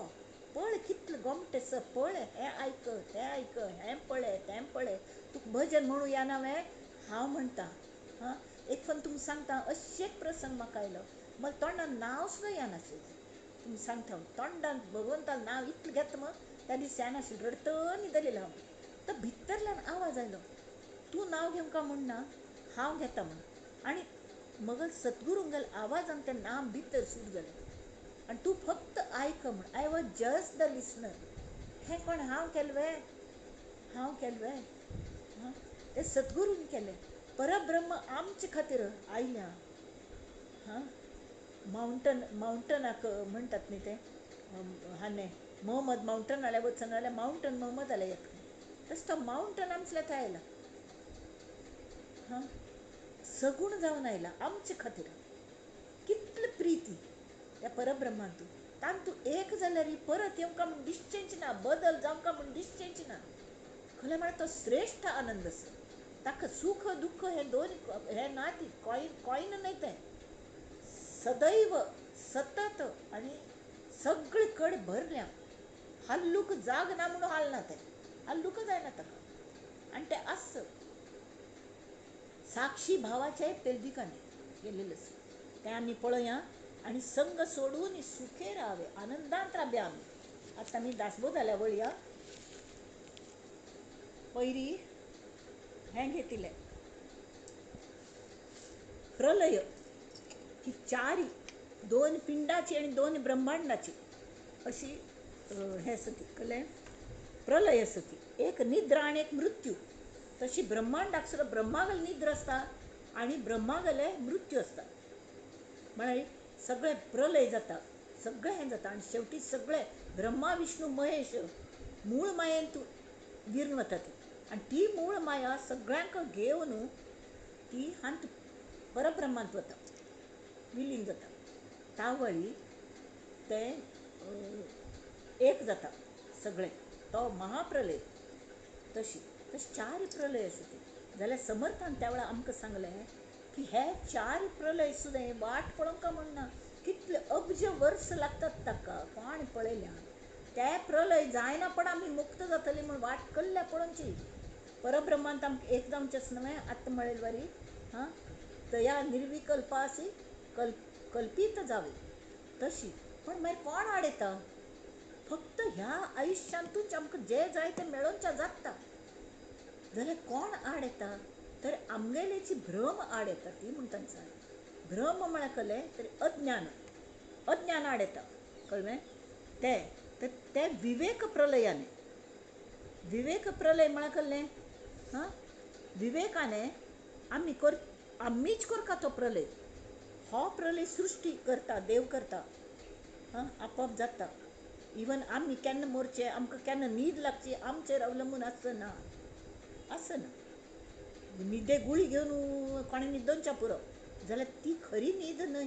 पळय कितले गोमटे आसा, पळय हें आयक तें आयक, हें पळय तें पळय. तुका भजन म्हणूं येना वे, हांव म्हणटा. एक फावट तुमकां सांगता, अशें एक प्रसंग म्हाका आयलो, मला तोंडान नांव सुद्दां येनाशिल्लें. तुमकां सांगता तोंडान भगवंतान नांव इतलें घेता मग त्या दीस येनाशिल्लें, रडतन न्हिदलेलें हांव. तो भितरल्यान आवाज आयलो, तूं नांव घेवंका म्हणना, हांव घेता म्हण. आनी मगल सद्गुरूंगेलो आवाजान तें नांव भितर सूर जालें आनी तूं फक्त आयक म्हण. I was just the listener. हें कोण हांव केलें वे, हांव केलें वे, तें सद्गुरून केलें. परब्रह्म आमचे खातीर आयल्या. माउंटनाक म्हणटात न्ही ते हाने मोहम्मद माउंटन जाल्यार वचना जाल्यार माउंटन मोहम्मद जाल्यार येता. तसो तो माउंटन आमच्या थंय आयला, सगूण जावन आयला आमचे खातीर. कितली प्रिती त्या परब्रह्मांतू. तांतू एक जाल्यार परत येवंका म्हूण दिसचेंच ना, बदल जावंका म्हूण दिसचेंच ना. खरें म्हळ्यार तो श्रेष्ठ आनंद आसा. ताका सुख दुःख हे दोन हे ना, ती कॉइन न्हय तें. सदैव सतत आनी सगळे कडेन भरल्या. हल्लूक जाग ना म्हणून हालना तें. हल्लूक जायना ताका. आनी तें आस साक्षी भावाचे पेलदिकाने गेलेलं आसा. तें आमी पळया आनी संग सोडून सुखे राहावे, आनंदांत रावया आमी. आतां आमी दासबोधाल्या वळया. पयलीं हें घेतिल्लें प्रलय. ही चारी, दोन पिंडाची आनी दोन ब्रह्मांडाची अशी हें आसा ती, कळ्ळें? प्रलय आसा ती. एक निद्रा आनी एक मृत्यू. तशी ब्रह्मांडाक सुद्दां ब्रह्मागल निद्र आसता आनी ब्रह्मागले मृत्यू आसता. म्हळ्यार सगळें प्रलय जाता, सगळें हें जाता आनी शेवटी सगळे ब्रह्मा विष्णू महेश मूळ मायेंत विर्ण वता ती. आनी ती मूळ माया सगळ्यांक घेवन ती हांत परब्रह्मांत वता, विलीन जाता. तावळी तें एक जाता सगळें. तो महाप्रलय. तशी चार प्रलय आसा ती. जाल्यार समर्थान त्या वेळार आमकां सांगलें की हे चार प्रलय सुद्दां वाट पळोवंक म्हणना. कितले अब्ज वर्स लागतात ताका, कोण पळयल्या. ते प्रलय जायना पण आमी मुक्त जातली म्हूण वाट कल्ल्या पळोवची. परब्रह्मांत आमकां एक जावचेंच न्हय. आत्म म्हळेल वारी हां, तया निर्विकल्पासी कल्पीत जावे तशी. पण मागीर कोण आडयता? फक्त ह्या आयुश्यांतूच आमकां जें जाय तें मेळोवचें जाता. जाल्यार कोण आड येता? तर आमगेलेची भ्रम आड येता. ती म्हणटा दिसता भ्रम म्हळ्यार कळ्ळें तर अज्ञान आड येता. कळ्ळें? ते विवेक प्रलयाने. विवेक प्रलय म्हळ्यार कळ्ळें? हां, विवेकाने आमीच करता तो प्रलय. हो प्रलय सृश्टी करता, देव करता. हां, आपोआप जाता. इवन आमी केन्ना मरचे, आमकां केन्ना न्हीद लागची आमचेर अवलंबून आसना. न्हिदे गुळी घेवन कोणें न्हिदोवच्या पुरो जाल्यार ती खरी न्हीद न्हय.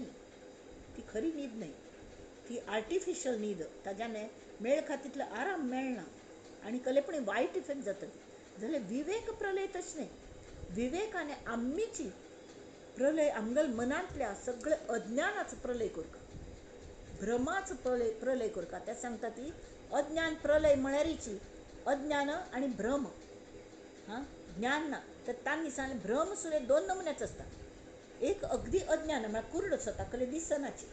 ती खरी न्हीद न्हय, ती आर्टिफिशियल न्हीद. ताज्यान मेळ खा तितलो आराम मेळना आनी कलेपणी वायट इफेक्ट जाता. जाल्यार विवेक प्रलय तशें न्हय. विवेकाने आमीची प्रलय आमगेल मनांतल्या सगळे अज्ञानाचो प्रलय करता, भ्रमाचो प्रलय करता. ते सांगता ती अज्ञान प्रलय म्हळ्यारीची अज्ञान आनी भ्रम. हां, ज्ञान ना तर तांणी सांगलें भ्रम सुद्दां दोन नमुन्याचो आसता. एक अगदी अज्ञान म्हळ्यार कुर्ड स्वता कले दिसनाची.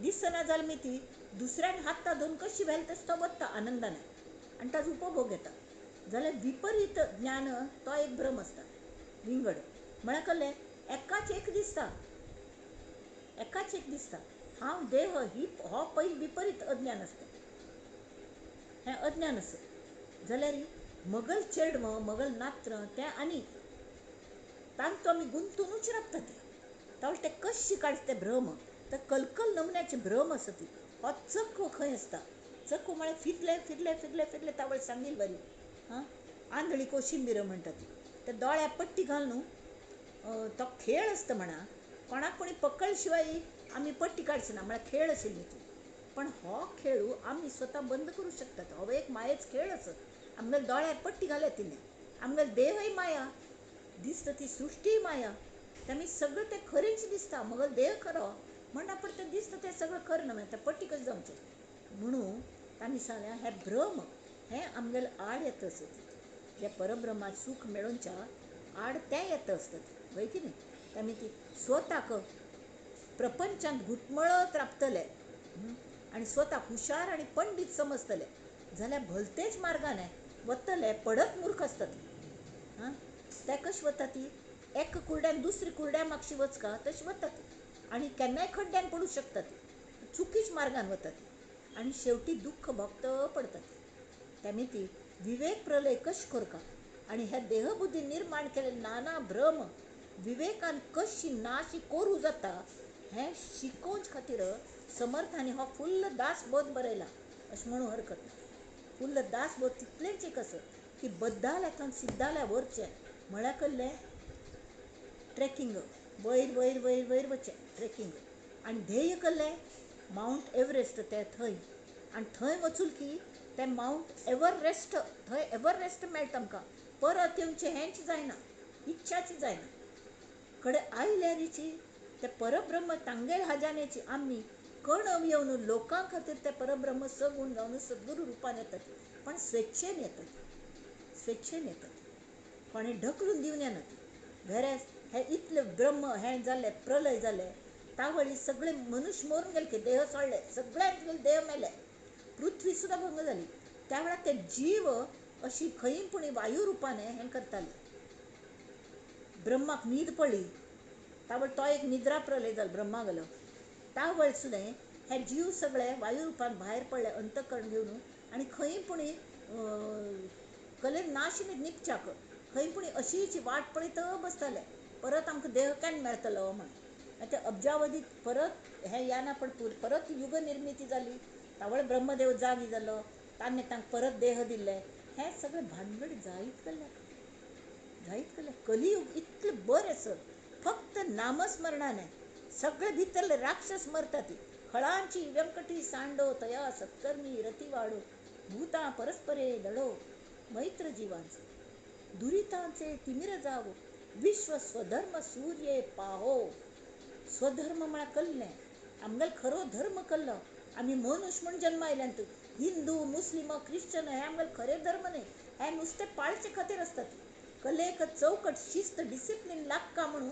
दिसना जाल्यार मी ती दुसऱ्यान हात धरून कशी व्हेल तशी तो बसता आनंदाने आनी ताजो उपभोग घेता. जाल्यार विपरीत ज्ञान तो एक भ्रम आसता, विंगड. म्हळ्यार कळ्ळें? एकाच एक दिसता हांव देह हो पयलीं विपरीत अज्ञान आसता. हें अज्ञान आसा. जाल्यार मगल चेडवो मगल नात्र तें आनी तांकां तो आमी गुंतूनच रावता. ते कशी काडटा ते भ्रम. ते कलकल नमुन्याचे भ्रम आसा ती. हो चक्क खंय आसता. चक्क म्हळ्यार फिरले तावळ सांगील बरी. हां, आंधळी कोशिंबीर म्हणटा ती. ते दोळ्या पट्टी घालून तो खेळ आसता म्हणा. कोणाक कोणी पकड शिवाय आमी पट्टी काडची ना म्हळ्यार खेळ आशिल्ली ती. पण हो खेळ आमी स्वता बंद करूं शकतात. हो एक मायेचो खेळ आसा. आमगेल्या दोळ्यार पट्टी घाल्या तिने. आमगेलो देहय माया दिसता, ती सृश्टी माया. आमी सगळें तें खरेंच दिसता. मगलो देह खरो म्हणना, पण तें दिसता तें सगळें खरें न्हय. तें पट्टी कशें जावचें म्हणून तांणी सांगलें हें भ्रम हें आमगेलें आड येता आसता. जे परब्रह्मात सूख मेळोवच्या आड तें येता आसता. वय की न्ही? तांणी ती स्वताक प्रपंचांत घुटमळत राबतले आनी स्वताक हुशार आनी पंडीत समजतले जाल्यार भलतेच मार्गाने वतले. पडत मूर्ख आसता ती. हां, ते कशी वता ती? एक कुर्ड्यान दुसरी कुर्ड्या मागशी वचका तशी वता ती. आनी केन्नाय खड्ड्यान पडूं शकता ती. चुकीच मार्गान वता ती आनी शेवटी दुख्ख भोगत पडटा ती. तांणी ती विवेक प्रलय कशी करता आनी हे देहबुद्धी निर्माण केले नाना भ्रम विवेकान कशी नाशी करूं जाता हें शिकोवचे खातीर समर्थांनी हो फुल्ल दासबोध बरयला अशें म्हणूं हरकत ना. फुल्ल दासबोध तितलेंच एक आसा की बद्दाल्याथान सिद्धाल्या व्हरचें म्हळ्यार कळ्ळें? ट्रेकिंग वयर वचचें ट्रेकिंग. आनी ध्येय कळ्ळें? Mount Everest. ते थंय आनी थंय वचून की ते माउंट एव्हरेस्ट थंय एव्हरेस्ट मेळटा आमकां परत येवचें हेंच जायना इच्छाची जायना कडे आयल्यारीची ते परब्रह्म तांगेल हजानेची आम्ही कण येवन लोकां खातीर ते परब्रह्म सगूण जावन सद्गुरू रुपान येतात पण स्वेच्छेन येतात कोणी ढकलून दिवन येनात वेरेस हे इतले ब्रह्म हें जालें प्रलय जालें तावळी सगळे मनुष्य मरून गेले की देह सोडले सगळ्यांचे देह मेले पृथ्वी सुद्धा भंग झाली त्या वेळार ते जीव अशी खंयपुणी वायू रुपाने हें करताले ब्रह्माक न्हीद पडली तावळ तो एक निद्रा प्रलय जालो ब्रह्मा गेलो तावळ सुद्दां हे जीव सगळे वायू रुपान भायर पडले अंतकरण घेवन आनी खंयपुणी कले नाश निपच्याक खंयपुणी अशीची वाट पळयत बसताले परत आमकां देह केन्ना मेळटलो म्हण ते अब्जावधीत परत हे याना पण परत युग निर्मिती जाली तावळ ब्रह्मदेव जागी जालो ताणें तांकां परत देह दिले हे सगळे भानगडी जायत गेले कलियुग इतलें बरें सर फक्त नामस्मरणाने सगळे भितरले राक्षस मरता ती खळांची व्यंकटी सांडो तया सत्कर्मी रतिवाडो भूता परस्परे दडो मैत्र जीवांचे दुरितांचे तिमिर जावो विश्व स्वधर्म सूर्ये पाहो स्वधर्म म्हळ्यार कल्लें आमगेलो खरो धर्म कल्लो आमी मनुष्य म्हूण जन्मायल्यांत हिंदू मुस्लिम ख्रिश्चन हे आमगेले खरे धर्म न्ही हे नुस्तें पाळचे खातीर आसतात कलेक चौकट शिस्त डिसिप्लीन लागता म्हणून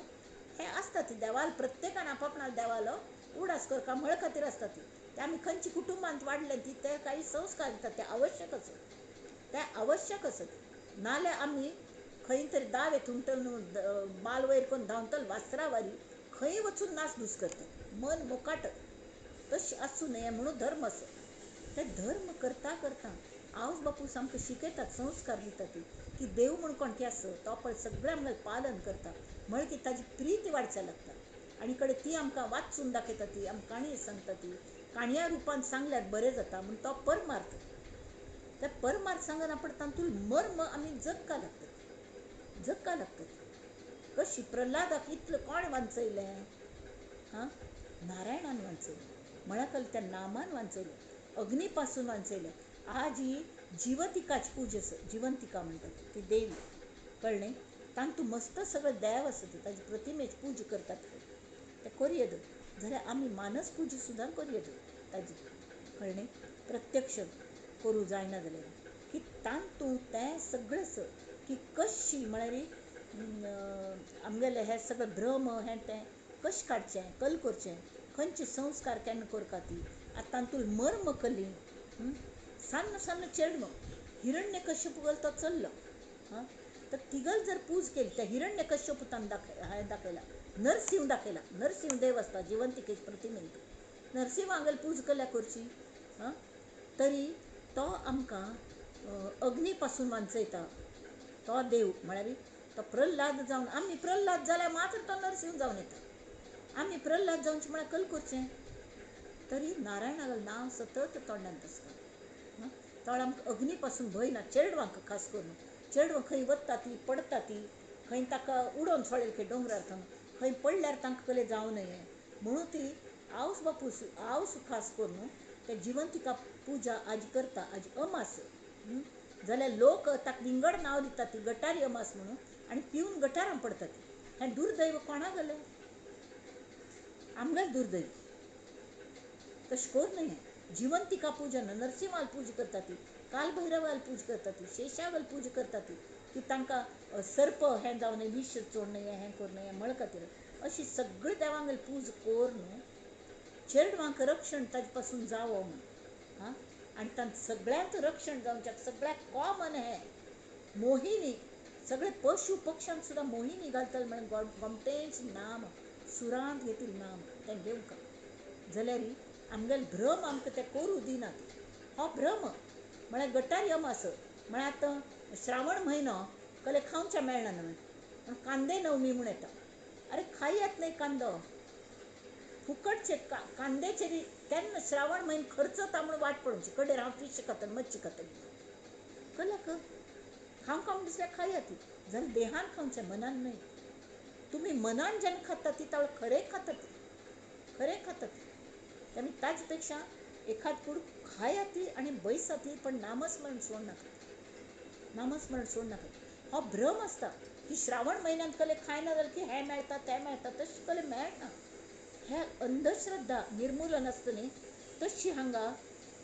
हे आसता ती देवाल प्रत्येकान आपापणा देवालो उडास करता म्हळ खातीर आसता ती ते आमी खंयची कुटुंबांत वाडले ती ते काही संस्कार दितात ते आवश्यक आसत नाल्यार आमी खंय तरी दावे थुंकतल बाल वयर करून धांवतल वास्त्रावारी खंय वचून नाच धूस करतात मन मोकाट तशें आसूं नये म्हणून धर्म आसा ते धर्म करता आवज बापूस आमकां शिकयतात संस्कार दितात की देव म्हूण कोण की आसा तो पण सगळें आमगेलें पालन करता म्हण की ताजी प्रीती वाडच्या लागता आनी कडेन ती आमकां वाचून दाखयता ती आमकां काणी सांगता ती काणया रुपान सांगल्यार बरें जाता म्हूण तो परमार्थ ते परमार्थ सांगना पण तातूंत मर्म आमी जगका लागतात कशी प्रल्हादाक इतलें कोण वांचयलें नारायणान वांचयलें म्हळ्यार त्या नामान वांचयलें अग्नी पासून वांचयलें आज ही जिवंतिकाची पूजा जिवंतिका म्हणटात ती देवी कळ्ळें तांतूं मस्त सगळें देव आसा ती ताजी प्रतिमेची पूजा करतात ते करयेद जाल्यार आमी मानस पूजा सुद्दां करयेद ताजी कळ्ळें प्रत्यक्ष करूं जायना जाल्यार की तांतूं तें सगळें की कशी म्हळ्यार आमगेलें हें सगळें भ्रम हें तें कशें काडचें कल करचें खंयचे संस्कार केन्ना करता ती आतां तांतूंत मर्म कली सन्न चेडणो हिरण्य कश्यप गेलो तो चल्लो तर तिगल जर पूज केली त्या हिरण्य कश्यपुतान दाखयला नरसिंह देव आसता जिवंतिकेची प्रतिमे नरसिंहागेल पूज केल्या करची तरी तो आमकां अग्नी पासून वांचयता तो देव म्हळ्यार तो प्रल्हाद जावन आमी प्रल्हाद जाल्यार मात्र तो नरसिंह जावन येता आमी प्रल्हाद जावचें म्हळ्यार कल करचें तरी नारायणागेलें नांव सतत तोंडांत आसता तो आमकां अग्नी पासून भंय ना चेडवांक खास करून चेडवां खंय वता ती पडटा ती खंय ताका उडोवन सोडलें खंय डोंगरार खंय पडल्यार तांकां कसलें जावं नये म्हणून ती आवस बापूस आवस खास करून ते जिवंतिका पूजा आजी करता आजी अमास जाल्यार लोक ताका विंगड नांव दितात ती गटारी अमास म्हणून आनी पिवन गटारां पडटात हें दुर्दैव कोणा गेलें आमगेलें दुर्दैव तशें कर न्हय जिवंतिका पूजा नरसिंहाल पूजा करता ती कालभैरवाल पूजा करता ती शेशागल पूजा करता ती की तांकां सर्प हें जावन विश चोड नये हें कर नये म्हळ खातीर अशी सगळी देवांगेल पूज कोर न्हू चेडवांक रक्षण ताजे पासून जावो म्हण आनी तांत सगळ्यांत रक्षण जावच्याक सगळ्याक कॉमन हें मोहिनी सगळे पशु पक्ष्यांक सुद्दां मोहिनी घालतले म्हण गोमटेंच नाम सुरांत घेतिल्लें नाम तें घेवंक जाल्यार आमगेले भ्रम आमकां ते करूं दिनात हो भ्रम म्हळ्यार गटारी अमास म्हळ्यार आतां श्रावण म्हयनो कले खावचें मेळना न्हय कांदे नवमी म्हूण येता अरे खायत न्हय कांदो फुकटचे कांद्याचे केन्ना श्रावण म्हयनो खर्च ता म्हूण वाट पडोवची कडेर हांव फिश खातलें मच्छी खातलें कळ्ळें खावंक म्हूण दिसल्यार खायात जाल्यार देहान खावचें मनान न्हय तुमी मनान जेन्ना खाता ती तावळ खरें खातात तेमी ताजे पेक्षा एखाद कूड खायाती आणि बैसाती पण नामस्मरण सोड नका. नामस्मरण सोड नका. हा भ्रम असता की श्रावण महिन्यात कले खायना जाल की हे मेळटा ते मेळटा तशी कले मेळना. ह्या अंधश्रद्धा निर्मूलन असतनी तशी हांगा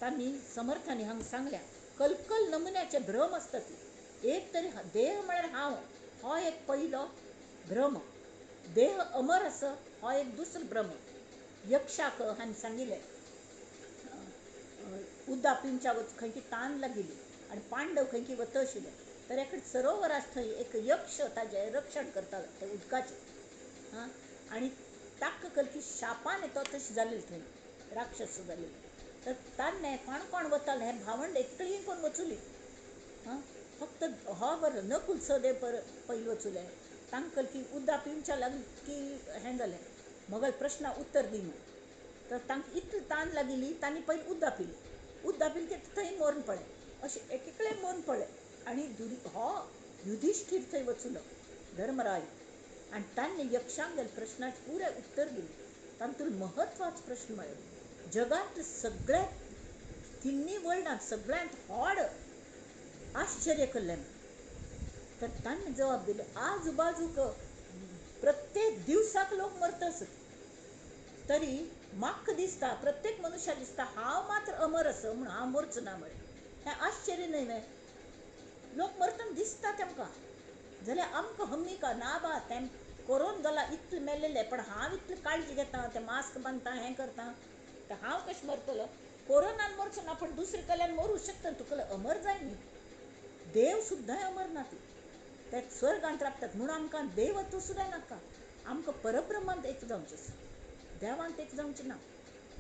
तांणी समर्थांनी हांगा सांगल्या. कलकल नमुन्याचे भ्रम असता ती. एक तरी देह म्हळ्यार हांव हो एक पयलो भ्रम. देह अमर आस हो एक दुसरो भ्रम. यक्षाक हांणी सांगिल्लें उदक पिवच्या वच खंय की तान लागिल्ली आनी पांडव खंय की वत आशिल्ले. तर एक सरोवर आसा थंय एक यक्ष ताजें रक्षण करतालो त्या उदकाचें. आनी ताका कल की शापान तो तशें जाल्लें थंय राक्षस जाल्लें. तर तान्ने कोण कोण वताले हे भावंड एकटळी कोण वचुली. फक्त हो बरो नकुल सहदेव पयलीं वचुले. तांकां कल की उदक पिवच्या लागली की हें जालें मोगल प्रश्नाक उत्तर दी म्हणून. तर तांकां इतली तान लागिल्ली तांणी पयलीं उदक पिलें. उदक पिलें की थंय मरून पडलें. अशें एकेकळे मरून पडलें. आनी हो युधिष्ठीर थंय वचुलो धर्मराज आनी तांणी यक्षांक गेल्या प्रश्नाचें पुरें उत्तर दिलें. तातूंत महत्वाचो प्रश्न म्हळ्यार जगांतलें सगळ्यांत तिन्नी वर्ल्डांत सगळ्यांत व्हड आश्चर्य केल्लें. तर तांणी जवाब दिलो आजू बाजूक प्रत्येक दिवसाक लोक मरता आसत. तरी म्हाका दिसता प्रत्येक मनशाक दिसता हांव मात्र अमर आसा म्हणून हांव मरचो ना म्हळें. हें आश्चर्य न्हय वे. लोक मरतना दिसता तेमकां जाल्यार आमकां हमी का ना बा तें कोरोना जाला इतले मेल्लेले पण हांव इतली काळजी घेता तें मास्क बांदता हें करता तर हांव कशें मरतलो. कोरोनान मरचो ना पण दुसरे कडल्यान मरूं शकता. तुका अमर जाय न्ही. देव सुद्दां अमर ना ते स्वर्गांत राबतात म्हणून आमकां देवत्व सुद्दां नाका. आमकां परब्रह्मांत एक जावचें देवांत एक जावचें ना.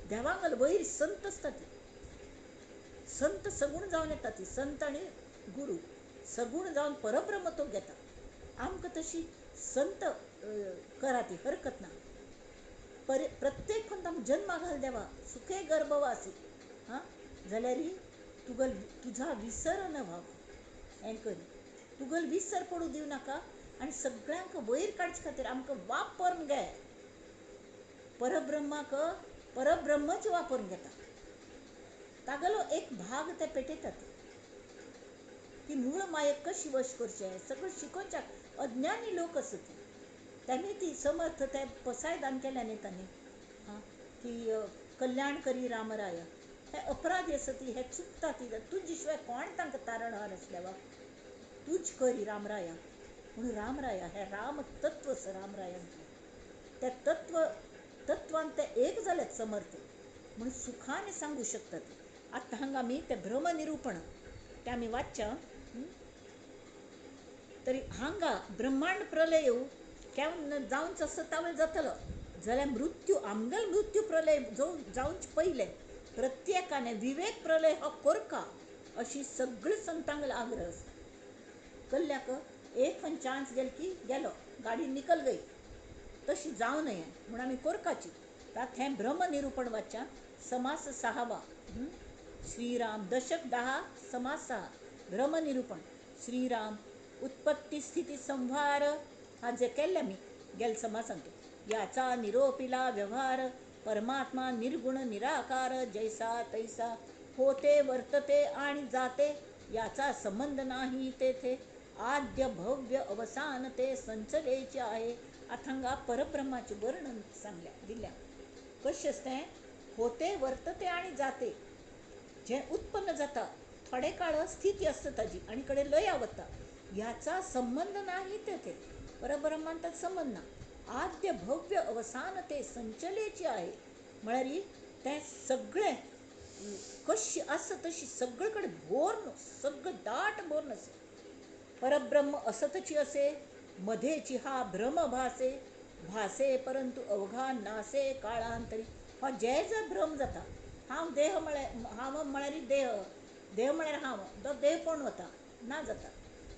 देवांगल वयर संत आसता ती संत सगूण जावन येता ती संत आनी गुरू सगूण जावन परब्रह्म तो घेता. आमकां तशी संत करा ती हरकत ना. प्रत्येक पंत आमकां जन्मा घाल देवा सुखे गर्भवासी जाल्यार तुझा विसर न व्हावा हें करी. तुगल विसर पडू दिव नाका आनी सगळ्यांक वयर काडचे खातीर आमकां वापरून घे. परब्रह्माक परब्रह्मच वापरून घेता. तागेलो एक भाग ते पेटयतात की मूळ मायेक कशी वश करचें सगळं शिकोवच्या अज्ञानी लोक आसत त्यांनी ती समर्थ ते पसायदान केल्या न्ही तांणी की कल्याण करी रामराय. हे अपराधी आसत ती हे चुकता ती तुजे शिवाय कोण तांकां तारणहार आसल्या तूच करी रामराया म्हणून रामराया हे राम तत्व आसा रामरायांतलें. ते तत्वान ते एक जालेत समर्थ म्हणून सुखाने सांगू शकतात. आतां हांगा आमी ते भ्रमनिरूपण ते आमी वाचच्या. तरी हांगा ब्रह्मांड प्रलय केन्ना जावंचो आसा तावें जातलो जाल्यार मृत्यू आमगेलो मृत्यू प्रलय जावचे पयलें प्रत्येकाने विवेक प्रलय हो करका अशी सगळी संतांगलो आग्रह आसा. कल्ल्याक एक पण चान्स गेलो की गेलो गाडी निकल गई तशी जावं नये म्हणून आमी करपाची. ताका हें ब्रह्मनिरूपण वाचच्या समास 6वा श्रीराम दशक 10 समास 6 ब्रह्मनिरूपण श्रीराम उत्पत्ती स्थिती संहार हा जे केल्ले आमी गेल समासांत याचा निरोपिला व्यवहार परमात्मा निर्गुण निराकार जैसा तैसा होते वर्तते आणि जाते याचा संबंध नाही तेथे आद्य भव्य अवसान ते संचलेचे आहे. अथंगा परब्रह्माचे वर्णन सांगल्या दिल्या कशें असतें होते वर्तते आणि जाते जे उत्पन्न जाता थोडे काळ स्थिती असता ताजी आणि कडे लया वता याचा संबंध नाही तेथे परब्रह्मांत संबंध ना. आद्य भव्य अवसान ते संचलेचे आहे म्हळ्यार ते सगळे कशी आसा तशी सगळीकडे भोरन सगळं दाट भोरन असे. परब्रह्म असतची असे मध्येची हा भ्रम भासे भासे परंतु अवघा नासे काळांतरी. हो जे जे भ्रम जाता हांव देह म्हळ्यार हांव म्हळ्यार देह म्हळ्यार हांव तो देह कोण वता ना जाता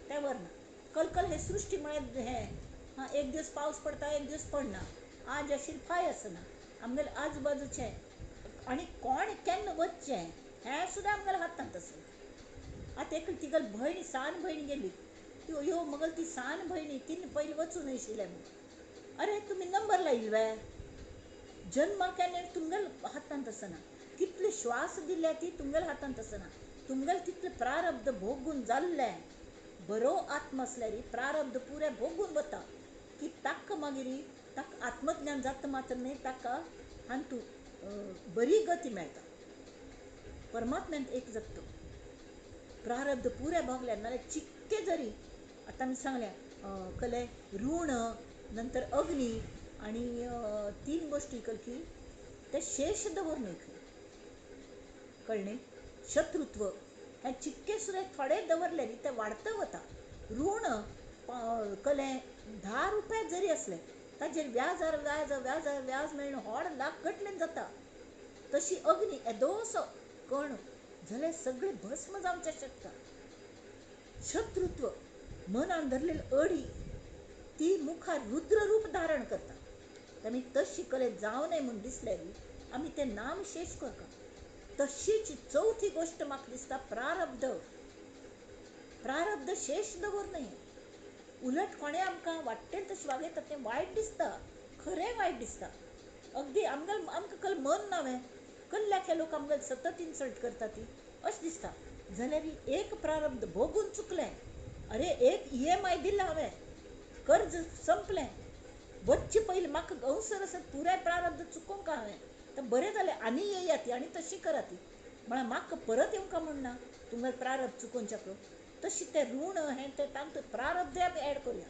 ते वरना. कलकल हे सृश्टी म्हळ्यार हें एक दीस पावस पडटा एक दीस पडना आज आशिल्लें फाय आसना आमगेले आजू बाजूचें आनी कोण केन्ना वचचें हें सुद्दां आमगेल्या हातांत आसा. आतां एक तिगल भयण सान भयण गेली यो मगल ती सान भयणी तिने पयलीं वचून आशिल्लें अरे तुमी नंबर लायिल्ले जन्म केन्ना तुमगेल्या हातांत आसना. कितले श्वास दिल्या ती तुमगेल हातांत आसना. तुमगेल तितले प्रारब्ध भोगून जाल्लें बरो आत्म असल्यारी प्रारब्ध पुरे भोगून वता की ताका मागीर ताका आत्मज्ञान जाता मात्र न्ही, ताका हांतू बरी गती मेळटा. परमात्म्यान एक जगतो प्रारब्ध पुरे भोगले नाल्यार चिक्के जरी आतां आमी सांगलें कले ऋण नंतर अग्नी आणि 3 गोष्टी की ते शेष दवरणे कळणे. शत्रुत्व हे चिक्के सुद्धा थोडे दवरले न्ही ते वाडत वता. ऋण कले 10 रुपये जरी असले ताजेर व्याजार व्याज व्याज व्याज मेळणं व्हड लाख गटलेन जाता. तशी अग्नी येदोसो कण जाल्यार सगळे भस्म जावचे शकता. शत्रुत्व मनान धरलेली अडी ती मुखार रुद्र रूप धारण करता. आमी तशी कले जाव नये म्हूण दिसल्यारी आमी ते नाम शेष करता. तशीच चौथी गोष्ट म्हाका दिसता प्रारब्ध. प्रारब्ध शेष दवर नये. उलट कोणे आमकां वाटते तशी वागयता तें वायट दिसता, खरें वायट दिसता. अगदी आमकां कल मन नावें कल्ल्याके लोक आमकां सतत इन्सल्ट करता ती अशें दिसता. जाल्यार एक प्रारब्ध भोगून चुकलें, अरे एक EMI दिला हांवें, कर्ज संपलें, वच्चे पयलीं म्हाका अवसर आसा पुराय प्रारब्ध चुकोवंक हांवें तर बरें जालें आनी येया ती आनी तशी करा ती म्हळ्यार म्हाका परत येवंक म्हणना तुमगे प्रारब्ध चुकोवच्याक. तशी ते ऋण हें तें तांतूं प्रारब्ध आमी एड करुया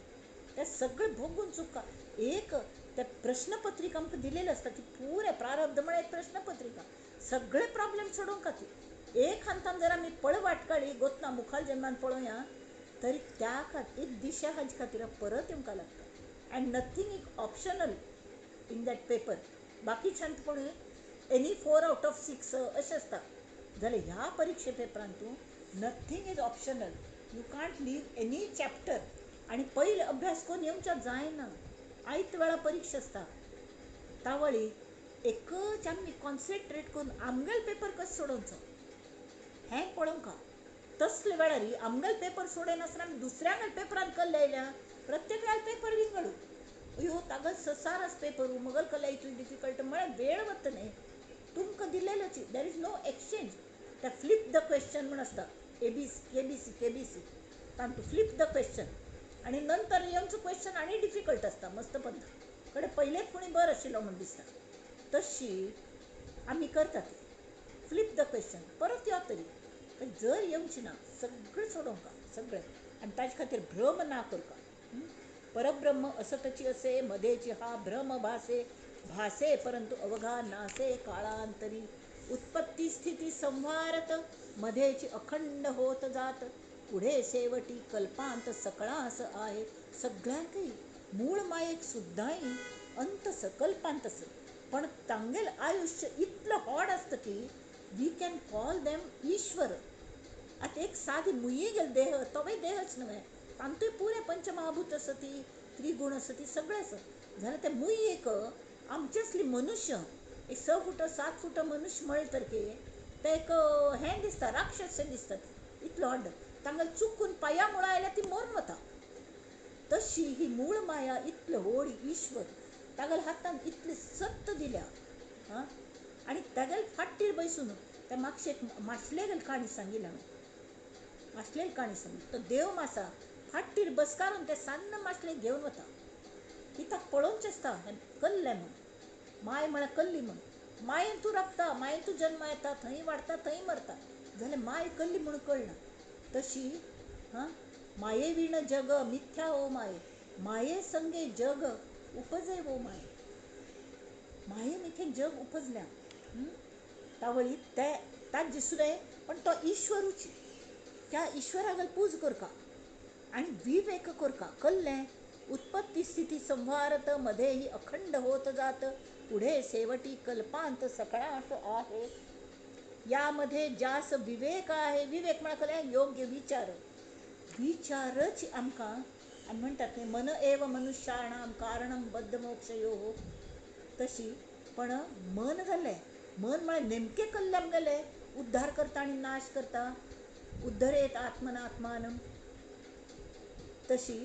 ते सगळें भोगून चुका. एक ते प्रश्नपत्रिका आमकां दिलेली आसता ती पुरे प्रारब्ध म्हळ्यार एक प्रश्नपत्रिका सगळे प्रॉब्लेम सोडोवंक खातीर. एक हातान जर आमी पळवाट काडी गोतना मुखाल जन्मान पळोवया तरी त्या खातीर एक दिशा हाजे खातीर परत येवंक लागता. And nothing is optional in that paper. बाकीच्यांत पळय एनी 4 out of 6 अशें आसता. जाल्यार ह्या परिक्षे पेपरांतू nothing is optional. You can't leave any chapter. आनी पयले अभ्यास करून येवचो जायना. आयत वेळा परीक्षा आसता तावळी एकच आमी कॉन्सन्ट्रेट करून आमगेल पेपर कसो सोडोवचो हें पळोवंक. तसले वेळार आमगेल पेपर सोडयनासतना आमी दुसऱ्यांगेल पेपरान कल्ले येयल्या प्रत्येक वेळार पेपर विंगडू अयो तागल ससारस पेपर मगल कल्ल्या इतली डिफिकल्ट म्हळ्यार वेळ वता न्ही. तुमकां दिलेलोच देर इज नो एक्सचेंज. ते फ्लिप द क्वेश्चन म्हण आसता KBC KBC तांतूं फ्लिप द क्वेश्चन आनी नंतर येवचो क्वेश्चन आनी डिफिकल्ट आसता मस्त पडटा कडेन पयलेच कोणी बरो आशिल्लो म्हण दिसता. तशी आमी करतात फ्लिप द क्वेश्चन परत यो तरी जर येवची ना सगळें सोडोवंक सगळें आनी ताजे खातीर भ्रम ना करता. परब्रह्म असतची असे मध्येची हा भ्रम भासे भासे परंतु अवघा नासे काळांतरी उत्पत्ती स्थिती संवारत मध्येची अखंड होत जात पुढे शेवटी कल्पांत सकळास आहे. सगळ्यांकही मूळ मायेक सुद्दाही अंत सकल्पांतस पण तांगेल आयुष्य इतलं हॉड असतं की वी कॅन कॉल देम ईश्वर. आता एक साधी मुयी गेल देह तोय देहच नव्हे तांतूय पुरे पंचमहाभूत सती त्रिगुण सती सगळे असत जाल्यार ते मुयेक आमचे असली मनुष्य एक 6 फूट 7 फूट मनुष्य म्हळ्ळे तर की ते एक हें दिसता राक्षस दिसतात इतलो हॉड तांगेल चुकून पांया मुळा आयल्या ती मरून वता. तशी ही मूळ माया इतले व्हड ईश्वर तागेल हातान इतले सत्त दिल्या हां आनी तागेल फाटीर बसून ते म्हाका एक माशलेगेल काणी सांगिल्ली हांवें. माशलेली काणी सांगिल्ली तो देव मासा फाटीर बसकारून ते सान्न माशलेक घेवन वता. कित्याक पळोवचें आसता कल्लें म्हण माय म्हळ्यार कल्ली म्हण. मायेन तूं रगता मायेन तूं जल्म येता थंय वाडटा थंय मरता जाल्यार माय कल्ली म्हूण कळना. तशी हां माये विण जग मिथ्या ओ माये माये संगे जग उपजे ओ माये. माये मिथेन जग उपजल्या तावळी ते ताच दिसुले पण तो ईश्वरूच त्या ईश्वरागल पूज करका आणि विवेक करका कल्लें उत्पत्ती स्थिती संवारत मध्येही अखंड होत जात पुढे शेवटी कल्पांत सकळास आहे. यामध्ये जास विवेक आहे. विवेक म्हळ्यार योग्य विचार विचारच आमकां आमी म्हणटात न्ही मन एव मनुष्याणां कारणं बद्धमोक्षयोः. तशी पण मन जालें मन म्हळ्यार नेमकें कल्ले आमगेले उद्धार करता आनी नाश करता उद्धरेत आत्मनात्मानं. तशी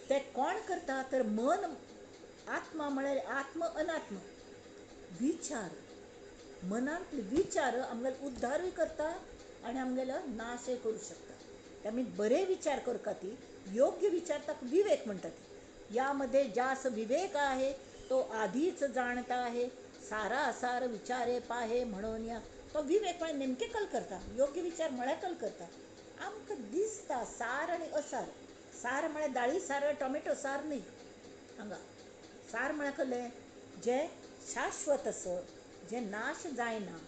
ते कोण करता तर मन आत्मा म्हळ्यार आत्म अनात्म विचार मनांतले विचार आमगेलो उद्धारूय करता आनी आमगेलो नाशय करूं शकता. त्यामुळे बरे विचार करता ती योग्य विचार ताका विवेक म्हणटा ती. यामध्ये ज्यास विवेक आहे तो आधीच जाणता आहे, सारा असार विचारे पाहे म्हणून या. तो विवेक म्हळ्यार नेमके कल करता, योग्य विचार म्हळ्यार कल करता. आमकां दिसता सार आनी असार. सार म्हळ्यार दाळी सार टोमॅटो सार न्ही. हांगा सार म्हळ्यार कसलें, जें शाश्वत आसा, जें नाश जायना.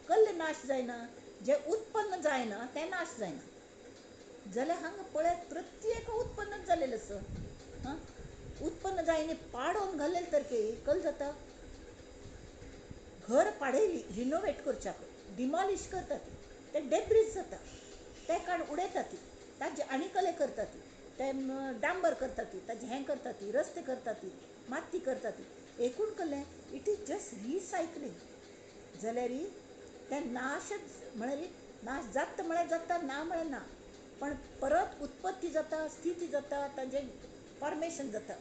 कसलें नाश जायना, जें उत्पन्न जायना तें नाश जायना. जाल्यार हांगा पळयात प्रत्येक उत्पन्नच जालेलें आसा. हां, उत्पन्न जायनी पाडोवन घालेले तरके कल जाता. घर पाडयली रिनोवेट करच्याक डिमॉलिश करता ती, ते डेब्रीज जाता, ते काड उडयता ती, ताजे आनी कले करता ती, ते डांबर करता ती, ताजे हें करता ती, रस्ते करता ती, माती करता ती. एकूण कलें इट इज जस्ट रिसायकलींग. जाल्यार तें नाशच म्हळ्यार नाश जाता म्हळ्यार जाता, ना म्हळ्यार ना. पण परत उत्पत्ती जाता, स्थिती जाता, ताजें फॉर्मेशन जाता.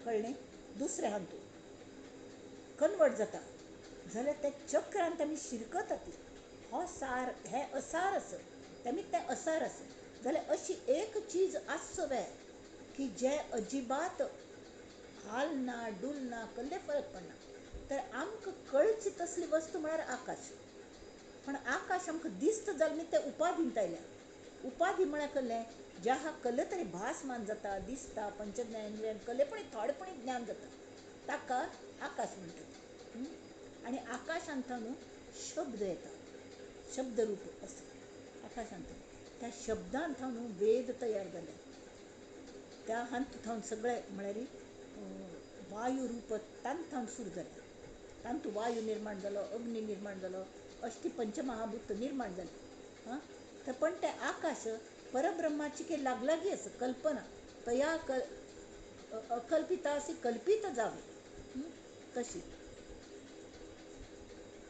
कळ्ळें? दुसऱ्या हातूंत कन्वर्ट जाता. जाल्यार ते चक्रांत आमी शिरकता ती. हो सार, हे असार आसा, तेमी ते असार आसा. जाल्यार अशी एक चीज आसचो जाय की जे अजिबात हाल ना, डूल ना, कसले फरक पडना. तर आमकां कळची तसली वस्तू म्हळ्यार आकाश. पण आकाश आमकां दिसता जाल्यार ते उपाधींत आयल्या. उपाधी म्हळ्यार कसलें, ज्या हा कले तरी भासमान जाता, दिसता, पंचज्ञानेंद्रियान कलेपणी थोडेपणी ज्ञान जाता, ताका आकाश म्हणटात. आनी आकाशांत न्हू शब्द येता, शब्दरूप आसा आकाशांत. त्या शब्दांत न्हू वेद तयार जाले. त्या हांतून सगळे म्हळ्यार वायू रूप तांत सुरू जाले. तांत वायू निर्माण जालो, अग्नी निर्माण जालो, अष्टी पंचमहाभूत निर्माण जाले. हां, तर पण ते आकाश परब्रह्माची काही लागलागी आसा, कल्पना तया अकल्पिता अशी कल्पित जावी तशी.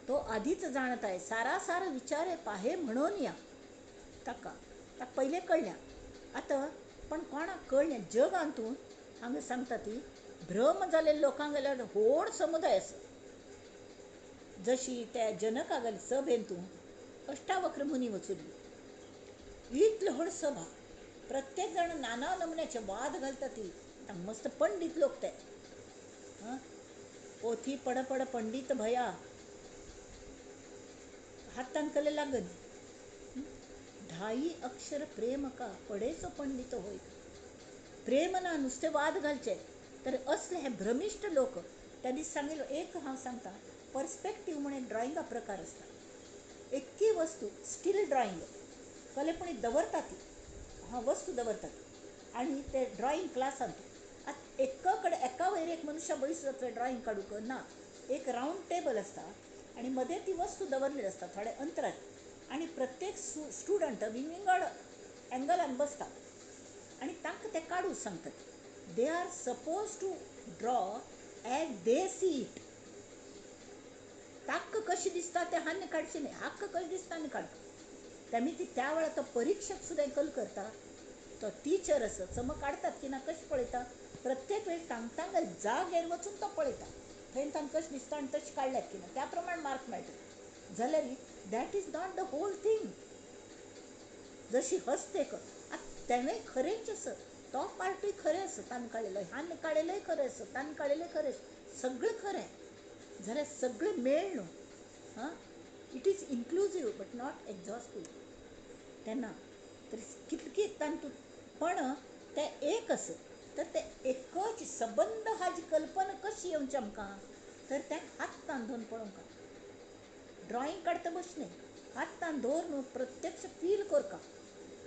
तो आधीच जाणत आहे, सारासार विचारे पाहे म्हणून या. ताका पहिले कळल्या. आतां पण कोणाक कळ्ळें, जग हातून हांगा सांगता ती भ्रम जालेल्या लोकांक गेल्यार व्हड समुदाय आसा. जशी त्या जनकागेले सभेन तूं अष्टावक्र मुनी वचून इतले व्हड सभा, प्रत्येक जाण नाना नमुन्याचे वाद घालता ती. मस्त पंडित लोक ते. पोथी पड पड पंडित भया, हातान कले लागन. ढाई अक्षर प्रेम का पडे सो पंडित होय. प्रेम ना, नुसते वाद घालचे. तर असले हे भ्रमिष्ट लोक. त्या दीस सांगितलं, एक हांव सांगता, पर्स्पेक्टीव म्हणून एक ड्रॉइंगा प्रकार आसता. एक्की वस्तू स्टील ड्रॉइंग कलेपणी दवरता ती, हां वस्तू दवरता ती. आनी ते ड्रॉइंग क्लासांत एका कडेन एका वयर एक मनशां बसू जाता ड्रॉइंग काडूंक ना. एक रावंड टेबल आसता आनी मदें ती वस्तू दवरलेली आसता थोड्या अंतरार. आनी प्रत्येक स्टुडंट विंगड एंगलान बसता आनी तांकां ते काडूंक सांगतात. They are suppose to draw as they see it. ताका कशी दिसता ते हांनी काडची न्ही, हाका कशें दिसता आनी काडटा. त्यामुळे ती त्या वेळा तो परीक्षक सुद्दां कल करता, तो टीचर आसा समज काडतात की ना कशें पळयता, प्रत्येक वेळी तांकां जागेर वचून तो पळयता, थंय तांकां कशें दिसता आनी तशें काडल्यात की ना त्या प्रमाण मार्क मेळटा. जाल्यार that is not the whole thing. जशी हस्तेक तेंय खरेंच आसा, तो पार्टूय खरें आसा तांणी काडलेलो, हांनी काडलेलंय खरें आसा, तांणी काडलेलें खरें आसा, सगळें खरें. जाल्यार सगळें मेळ न्हू. हां, it is inclusive but not exhaustive. तेन्ना तर कितकी तांतून पण ते एक आसा. तर ते एकच सबंद हाजी कल्पना कशी येवची आमकां, तर तें हातान धरून पळोवंक. ड्रॉइंग काडटा बसलें हातान दवर न्हू, प्रत्यक्ष फील करता.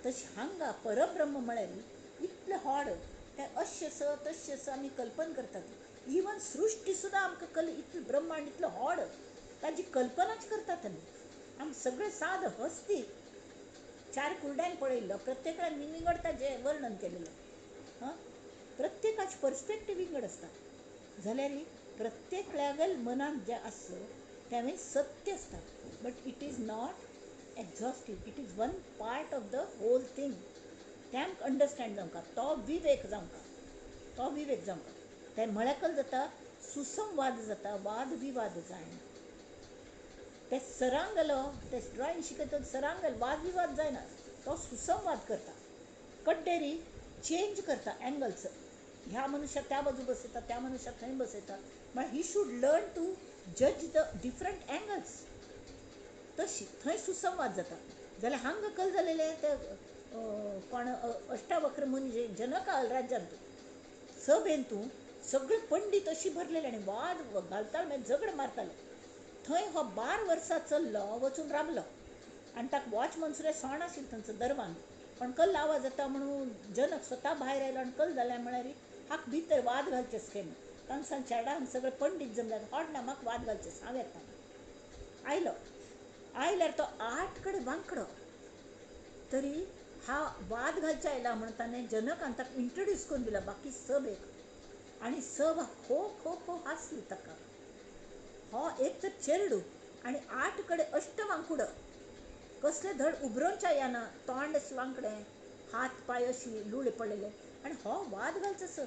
तशें हांगा परब्रह्म म्हळ्यार इतलें व्हड, तें अशें आसा तशें आसा आमी कल्पना करतात. इवन सृश्टी सुद्दां आमकां इतलें ब्रह्मांड इतलें व्हड ताजी कल्पनाच करतात आमी. आमी सगळें साद हस्ती चार कुर्ड्यान पळयल्लो, प्रत्येकान विंगड ताजें वर्णन केलेलें. हां, प्रत्येकाची पर्स्पेक्टीव विंगड आसता. जाल्यार प्रत्येकल्यागेल मनान जें आसा तें सत्य आसता, but it is not exhaustive. It is one part of the whole thing. तें आमकां अंडरस्टँड जावंका, तो विवेक जावंका, तो विवेक जावंका. तें म्हळ्यार कल जाता, सुसंवाद जाता, वाद विवाद जायना. ते सरांगलो ते ड्रॉइंग शिकयता सरांगल वाद विवाद जायना, तो सुसंवाद करता, कड्डेरी चेंज करता एंगल्स, ह्या मनुष्या त्या बाजू बसयता, त्या मनुष्या थंय बसयता, म्हळ्यार ही शूड लर्न टू जज द डिफरंट एंगल्स. तशी थंय सुसंवाद जाता. जाल्यार हांगा कल जालेले ते कोण अष्टावक्र म्हणजे जनकाल राज्यांत सभेन तूं सगळे पंडीत अशी भरलेले आनी वाद घालताले, मागीर झगड मारताले. थंय हो 12 वर्सां चल्लो, वचून राबलो आनी ताका वॉचमन सुद्दां सोण आशिल्लो थंयचो दरवान. पण कल्ल आवाज येता म्हणून जनक स्वता भायर आयलो आनी कल्ल जालें म्हळ्यार हाका भितर वाद घालचेच काय न्हू. तांकां चेडान सगळे पंडीत जमल्यात, होड ना म्हाका वाद घालचेस, हांव येता. आयलो, आयल्यार तो 8 कडेन वांकडो तरी हा वाद घालचे आयला म्हणून ताणें जनकान ताका इंट्रोड्यूस करून दिला बाकी सभेक. आनी सभा खूब खूब खूब हांसली ताका. हो एक तर चेडू आनी 8 कडेन अष्टवांकुडो, कसले धड उबरोवच्या येना, तोंड अशें वांकडें, हात पांय अशी लुळे पडलेले, आनी हो वाद घालचो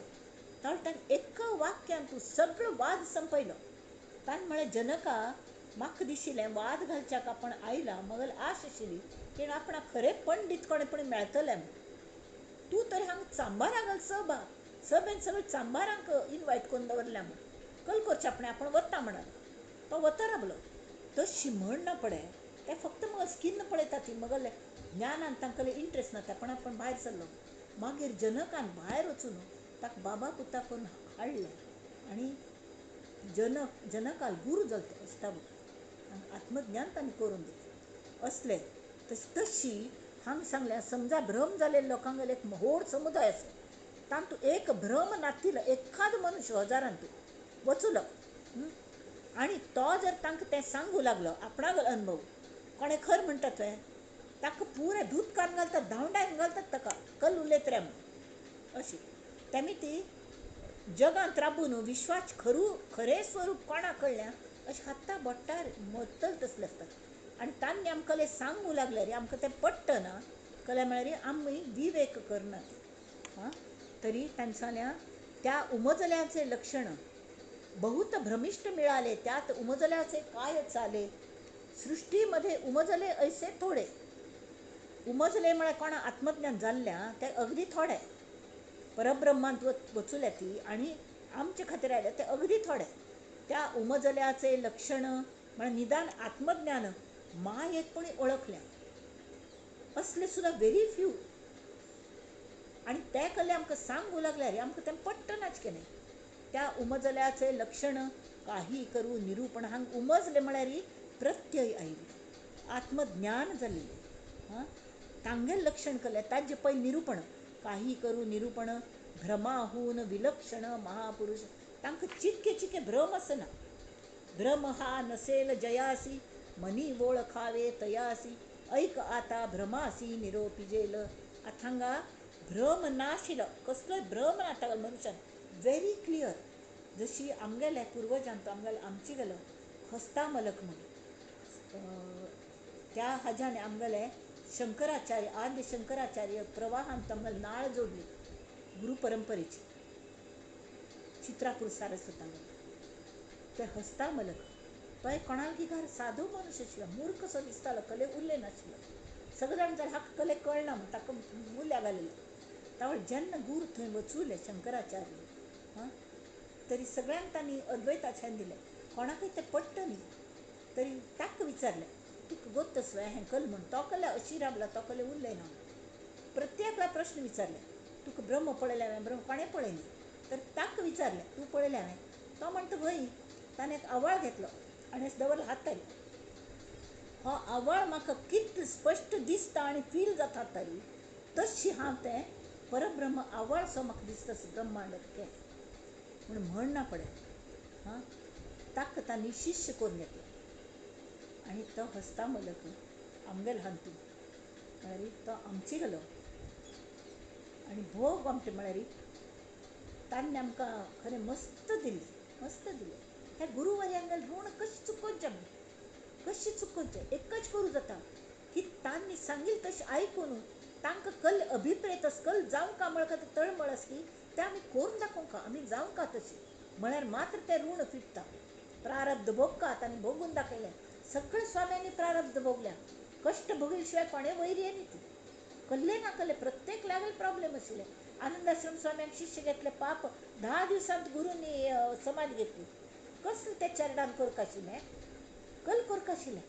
ताण एका वाक्यान तूं सगळो वाद संपयलो. ताणें म्हळें जनका, म्हाका दिशिल्लें वाद घालच्याक आपण आयला, म्हाका आश आशिल्ली की आपणाक खरें पंडीत कोणें मेळटलें म्हूण. तूं तरी हांगा चांबारा घाल सभा, सभेन सगळे चांबारांक इनवायट करून दवरल्या म्हूण, कल करचें आपणें, आपण वता म्हणून. तो वता राबलो. तशी म्हण ना पडे, ते फक्त म्हाका स्किन पळयता ती, म्हाका ज्ञानान तांकां इंट्रस्ट ना, पण आपण भायर सरलो. मागीर जनकान भायर वचून ताका बाबा पुता करून हाडलें आनी जनकाल गुरू जालो तो अष्टावक्र आनी आत्मज्ञान ताणें करून दिलें. असलें तशी हांगा सांगलें, समजा भ्रम जालेल्या लोकांगेलो एक व्हड समुदाय आसा, तातूंत एक भ्रम नातिलो एखाद मनुष्य हजारान तूं वचूलो आनी तो जर तांकां तें सांगू लागलो आपणागेलो अनुभव, कोणें खरें म्हणटा तुवें, ताका पुरें दूद कान घालतात, धांवडायन घालतात ताका, कल उलयत रे म्हूण. अशी तेमी ती जगांत राबून विश्वाच खरें स्वरूप कोणाक कळ्ळें अशें हाता बोट्टार मत्तल तसलें आसतात. आनी तांणी आमकां सांगू लागल्यार आमकां तें पडटना, कळ्ळें म्हळ्यार आमी विवेक करनात. तरी तांच्याल्या त्या उमजल्याचे लक्षण बहुत भ्रमिष्ट मिळाले, त्यात उमजल्याचे काय चाले, सृष्टीमध्ये उमजले ऐसे थोडे. उमजले म्हळ्यार कोणा आत्मज्ञान जाल्ल्या ते अगदी थोडे, परब्रह्मांत वचुल्या ती आनी आमचे खातीर आयले ते अगदी थोडे. त्या उमजल्याचे लक्षण म्हळ्यार निदान आत्मज्ञान मायेकपणी ओळखल्या असले सुद्दां व्हेरी फ्यू. आनी ते कल्ले आमकां सांगू लागल्यार आमकां तें पडटनाच केलें. त्या उमजल्याचे लक्षण काही करू निरूपण, हांगा उमजले म्हळ्यार प्रत्यय आयिल्ले, आत्मज्ञान जाल्लें, तांगेल लक्षण कल्लें, ताजे पै निरूपण, काही करू निरूपण, भ्रमाहून विलक्षण महापुरुष. तांकां चितके भ्रम आसना. भ्रम हा नसेल जयासी, मनी वळखावे तयासी, ऐक आता भ्रमासी निरोपिजेल. आतां हांगा भ्रम नाशिलो, कसलोय भ्रम ना ताका मनशान, व्हेरी क्लियर. जशी आमगेले पुर्वजांत आमची गेलो हस्तामलक म्हणून, त्या हाज्यान आमगेले शंकराचार्य, आद्य शंकराचार्य प्रवाहांत आमगेले नाळ जोडली गुरू परंपरेची, चित्रापूर सारस्वतांगेले ते हस्तामलक. तो एक कोणाली घर साधू मनुष्य आशिल्लो, मूर्ख सो दिसतालो, कले उरले नाशिल्लो. सगळे जाण जर हाका कले कळना म्हूण ताका मुल्या घालिल्लो. तावळ जेन्ना गुरू थंय वचूले शंकराचार्य, तरी सगळ्यांक तांणी अद्वैताचें दिलें, कोणाकय तें पडटा न्ही. तरी ताका विचारलें, तुका गोत्त स्वय हें कल म्हूण, तो कले अशी राबला, तो कले उरले ना. प्रत्येकाला प्रश्न विचारले, तुका ब्रह्म पळयलें हांवें, ब्रह्म कोणें पळयलें. तर ताका विचारलें, तूं पळयलें हांवें. तो म्हणटा भंय. ताणें एक आवाळ घेतलो आनी अशें दवरलो हातार. हो आवाळ म्हाका कितलो स्पश्ट दिसता आनी फील जाता तरी, तशी हांव तें परब्रह्म आवाळ सो म्हाका दिसता ब्रह्मांड म्हूण म्हणना पडे. ताका तांणी शिश्य करून घेतलो आनी तो हस्तामलक आमगेलो हांतू म्हळ्यार तो आमची गेलो. आनी भोग आमचे म्हळ्यार ताणें आमकां खरें मस्त दिलें. हे गुरुवर्यांगेल ऋण कशें चुकोवचें, कशें चुकोवचें, एकच करूं जाता की तांणी सांगिल्लें तशें आयकून तांकां कल्ले अभिप्रेत कल जावंका म्हळ्यार तळमळ आसली तें आमी करून दाखोवंका, आमी जावंका तशीं म्हळ्यार मात्र तें ऋण फिटता. प्रारब्ध भोगतात आनी भोगून दाखयलें, सगळे स्वाम्यांनी प्रारब्ध भोगल्या, कष्ट भोगल्याशिवाय कोणे वैर्य नाही ती कल्ले ना कल्ले प्रत्येक लागेल प्रॉब्लेम असले. आनंदाश्रम स्वाम्यांनी शिष्य घेतले, पाप 10 दिवसात गुरुंनी समाधी घेतली. कसलं ते चरडान कोरकाशिले कल कोरकाशिले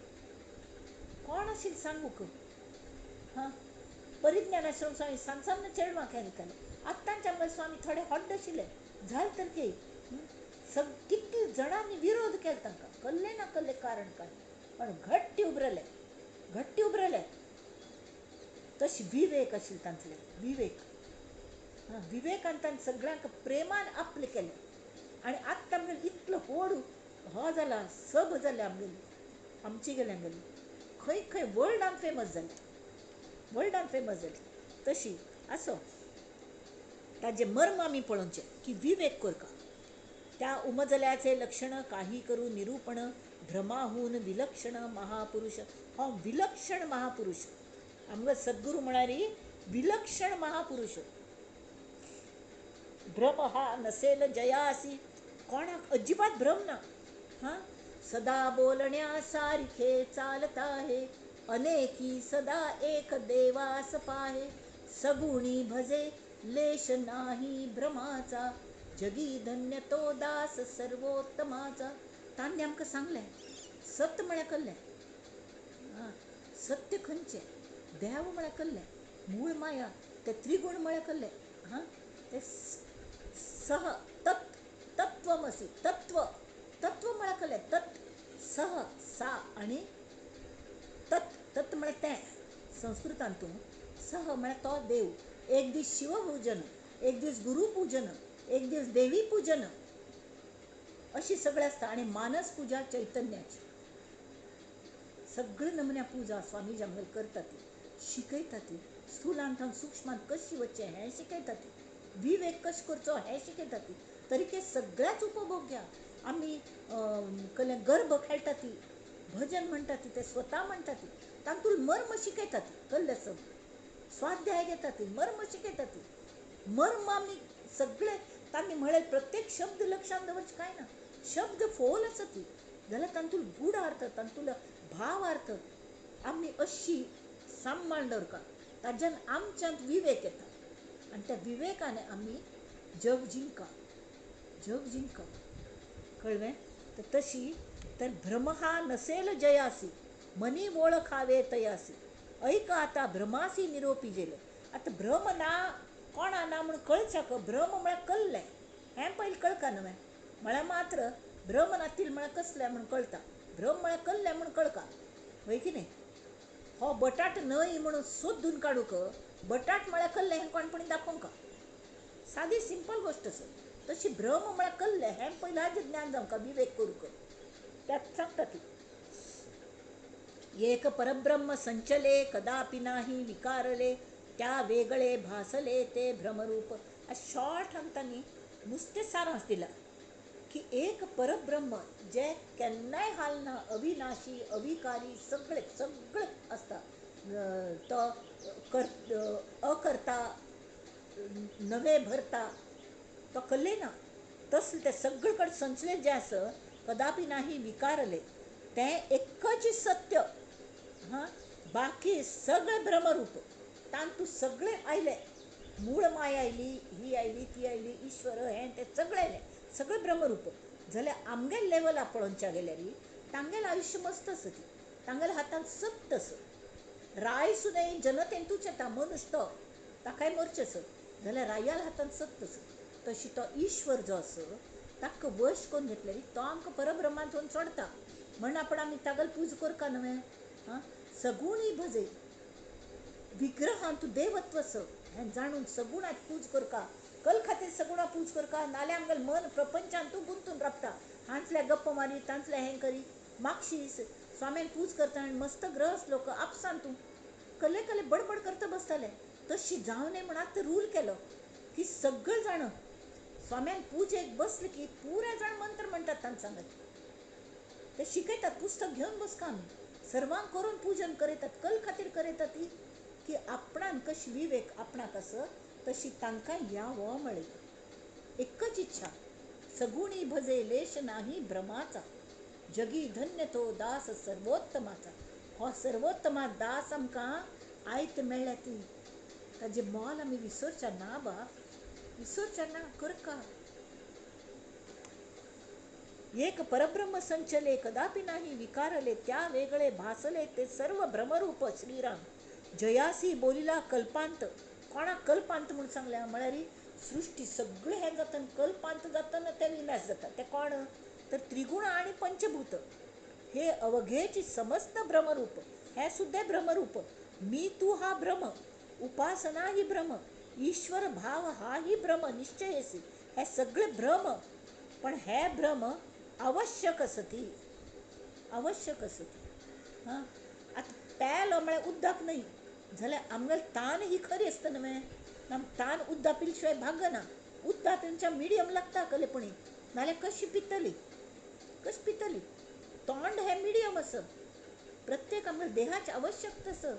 कोण असेल सांगू क हां. परिज्ञानाश्रम स्वामी सांसांना चेडवा केले आत्तांच्या स्वामी थोडे हॉट आशिल्ले झाल तर के किती जणांनी विरोध केला तांकां कल्ले ना कल्ले कारण काय पण घट्टी उबरले. तशी विवेक आशिल्लो तांचले विवेक. हां विवेकान तांणी सगळ्यांक प्रेमान आपले केले. आनी आत्तां आमगेलो इतलो व्हड हो जाला सब जाले आमची गेली खंय खंय वर्ल्डान फेमस जाली. तशी असो ताजे मर्म आमी पळोवचे की विवेक करका. त्या उमजल्याचे लक्षण काही करू निरूपण भ्रमाहून विलक्षण महापुरुष. हो विलक्षण महापुरुष आमगो सद्गुरू म्हणारी विलक्षण महापुरुष. भ्रम हा नसेल जयासी कोणाक अजिबात भ्रम ना. हां सदा बोलण्यासारखे चालत आहे अनेकी सदा एक देवास पाहे सगुणी भजे लेश नाही भ्रमाचा जगी धन्य तो दास सर्वोत्तमाचा. तांणी आमकां सांगलें सत्य म्हळ्यार कल्लें. हां सत्य खंयचें देव म्हळ्यार कल्लें, मूळ माया ते त्रिगुण म्हळ्यार कल्लें. हां ते सह तत्वमसी तत्व म्हळ्यार कल्लें. तत् सह सा आनी तत् म्हळ्यार तें संस्कृतांतून सह म्हळ्यार तो देव. एक दीस शिवपूजन, एक दीस गुरुपूजन, एक दीस देवी पूजन अशी सगळें आसता. आनी मानस पुजा चैतन्याची सगळे नमुन्या पुजा स्वामी आमगेर करता ती शिकयता ती स्थूलांत सूक्ष्मांत कशी वचचें हें शिकयता ती विवेक कशें करचो हें शिकयता ती तरीके सगळ्याच उपभोग्या. आमी गर्भ खेळटा ती भजन म्हणटा ती ते स्वता म्हणटा ती तातूंत मर्म शिकयता ती कल्ले सब स्वाध्याय घेता ती मर्म शिकयता ती मर्म आमी सगळे तांणी म्हळें प्रत्येक शब्द लक्षांत दवरचे कांय ना. शब्द फोल आसा ती जाल्यार तातूंत गूढ अर्थ तातूंत भाव अर्थ आमी अशी सांबाळून दवरका. ताच्यान आमच्यांत विवेक येता आनी त्या विवेकान आमी जग जिंका कळ्ळें. तर तशी तर भ्रम हा नसेल जयासी मनी ओळखावे तयासी. ऐका आता भ्रमासी निरोपी जेले. आता भ्रम ना कोणा ना म्हणून कळच्याक भ्रम म्हळ्यार कल्लें हें पयलीं कळका न्हय म्हळ्यार मात्र भ्रम नातील म्हळ्यार कसलें म्हणून कळटा. भ्रम म्हळ्यार कल्लें म्हणून कळका वय की न्ही. हो बटाट न्हय म्हणून सोदून काडूक बटाट म्हळ्यार कल्लें हें कोणपणी दाखोवंका सादी सिंपल गोश्ट आसा. तशी भ्रम म्हळ्यार कल्लें हें पयलीं हाजें ज्ञान जावंका विवेक करूंक त्यात सांगता ती. एक परब्रह्म संचले कदापि नाही विकारले त्या वेगळे भासले ते भ्रमरूप. शॉर्ट हांगतांनी नुस्तें सारांश दिला की एक परब्रह्म जे केन्नाय हालना अविनाशी अविकारी सगळे आसता तो अकर्ता नवे भरता तो कल्ले ना. तसलें तें सगळे कडेन संचलें जें आसा कदापि नाही विकारले तें एकच सत्य. हां बाकी सगळे भ्रमरूप तांतूं सगळे आयले मूळ माया आयली ही आयली ती आयली ईश्वर हें तें सगळें आयलें सगळे भ्रमरूप. जाल्यार आमगेले लेवला पळोवच्या गेल्यार तांगेलें आयुश्य मस्त आसा ती तांगेल्या हातांत सत्य आसा. राय सुद्दां जनतेंतूच येता मनुश्य तो ताकाय मरचें आसा जाल्यार रायाल हातांत सत्य आसा. तशी तो ईश्वर जो आसा ताका वश करून घेतल्यार तो आमकां परब्रह्मांत व्हरून सोडता. म्हण आपण आमी तागेली पूज करका न्हय. हां सगुणी भजे विग्रहांत देवत्व आसा हें जाणून सगुणाक पूज करका कल खातीर सगुणा पूज करका. नाल्यार आमगेलें मन प्रपंचांतूच गुंतून रावता हांतल्या गप्प मारी तांतलें हें करी मागशीं स्वाम्यान पूज करता आनी मस्त ग्रहस्थ लोक आपसांतूं कल्ले बडबड करता बसताले. तशी जावं न्हय म्हण आतां रूल केलो की सगळे जाण स्वाम्यान पुजेक बसले की पुरे जाण मंत्र म्हणटात तांचे सांगत ते शिकयतात. पुस्तक घेवन बसका आमी सर्वांक करून पूजन करयतात कल खातीर करयतात ती की आपणान कशी विवेक आपणाक आसा तशी तांकां या हो मेळयता. एकच इच्छा सगुणी भजे लेश नाही भ्रमाचा. जगी धन्य तो दास सर्वोत्तमाचा. हो सर्वोत्तमा दास आमकां आयत मेळ्ळ्या ती ताजे मोल आमी विसरचें ना बाब, विसरचें ना. कर का एक परब्रह्म संचले कदापि नाही विकारले, त्या वेगळे भासले ते सर्व भ्रमरूप श्रीराम. जयासी बोलिला कल्पांत. कोणाक कल्पांत म्हणून सांगल्या म्हळ्यार सृष्टी सगळें हें जाता कल्पांत जातना ते विनाश जाता. ते कोण तर त्रिगुण आणि पंचभूत हे अवघेची समस्त भ्रमरूप. हे सुद्धा भ्रमरूप. मी तू हा भ्रम, उपासना ही भ्रम, ईश्वर भाव हाही भ्रम निश्चयसी. हे सगळे भ्रम, पण हे भ्रम आवश्यक असती, आवश्यक असती. हां आतां प्यालो म्हळ्यार उदक न्हय जाल्यार आमगेले तान ही खरी आसता न्हय. नम तान उदक पिले शिवाय भागना. उदक पिवच्या मिडियम लागता कलेपणी, नाल्यार कशी पितली, कशी पितली. तोंड हे मिडियम असं प्रत्येक आमच्या देहाची आवश्यकता असं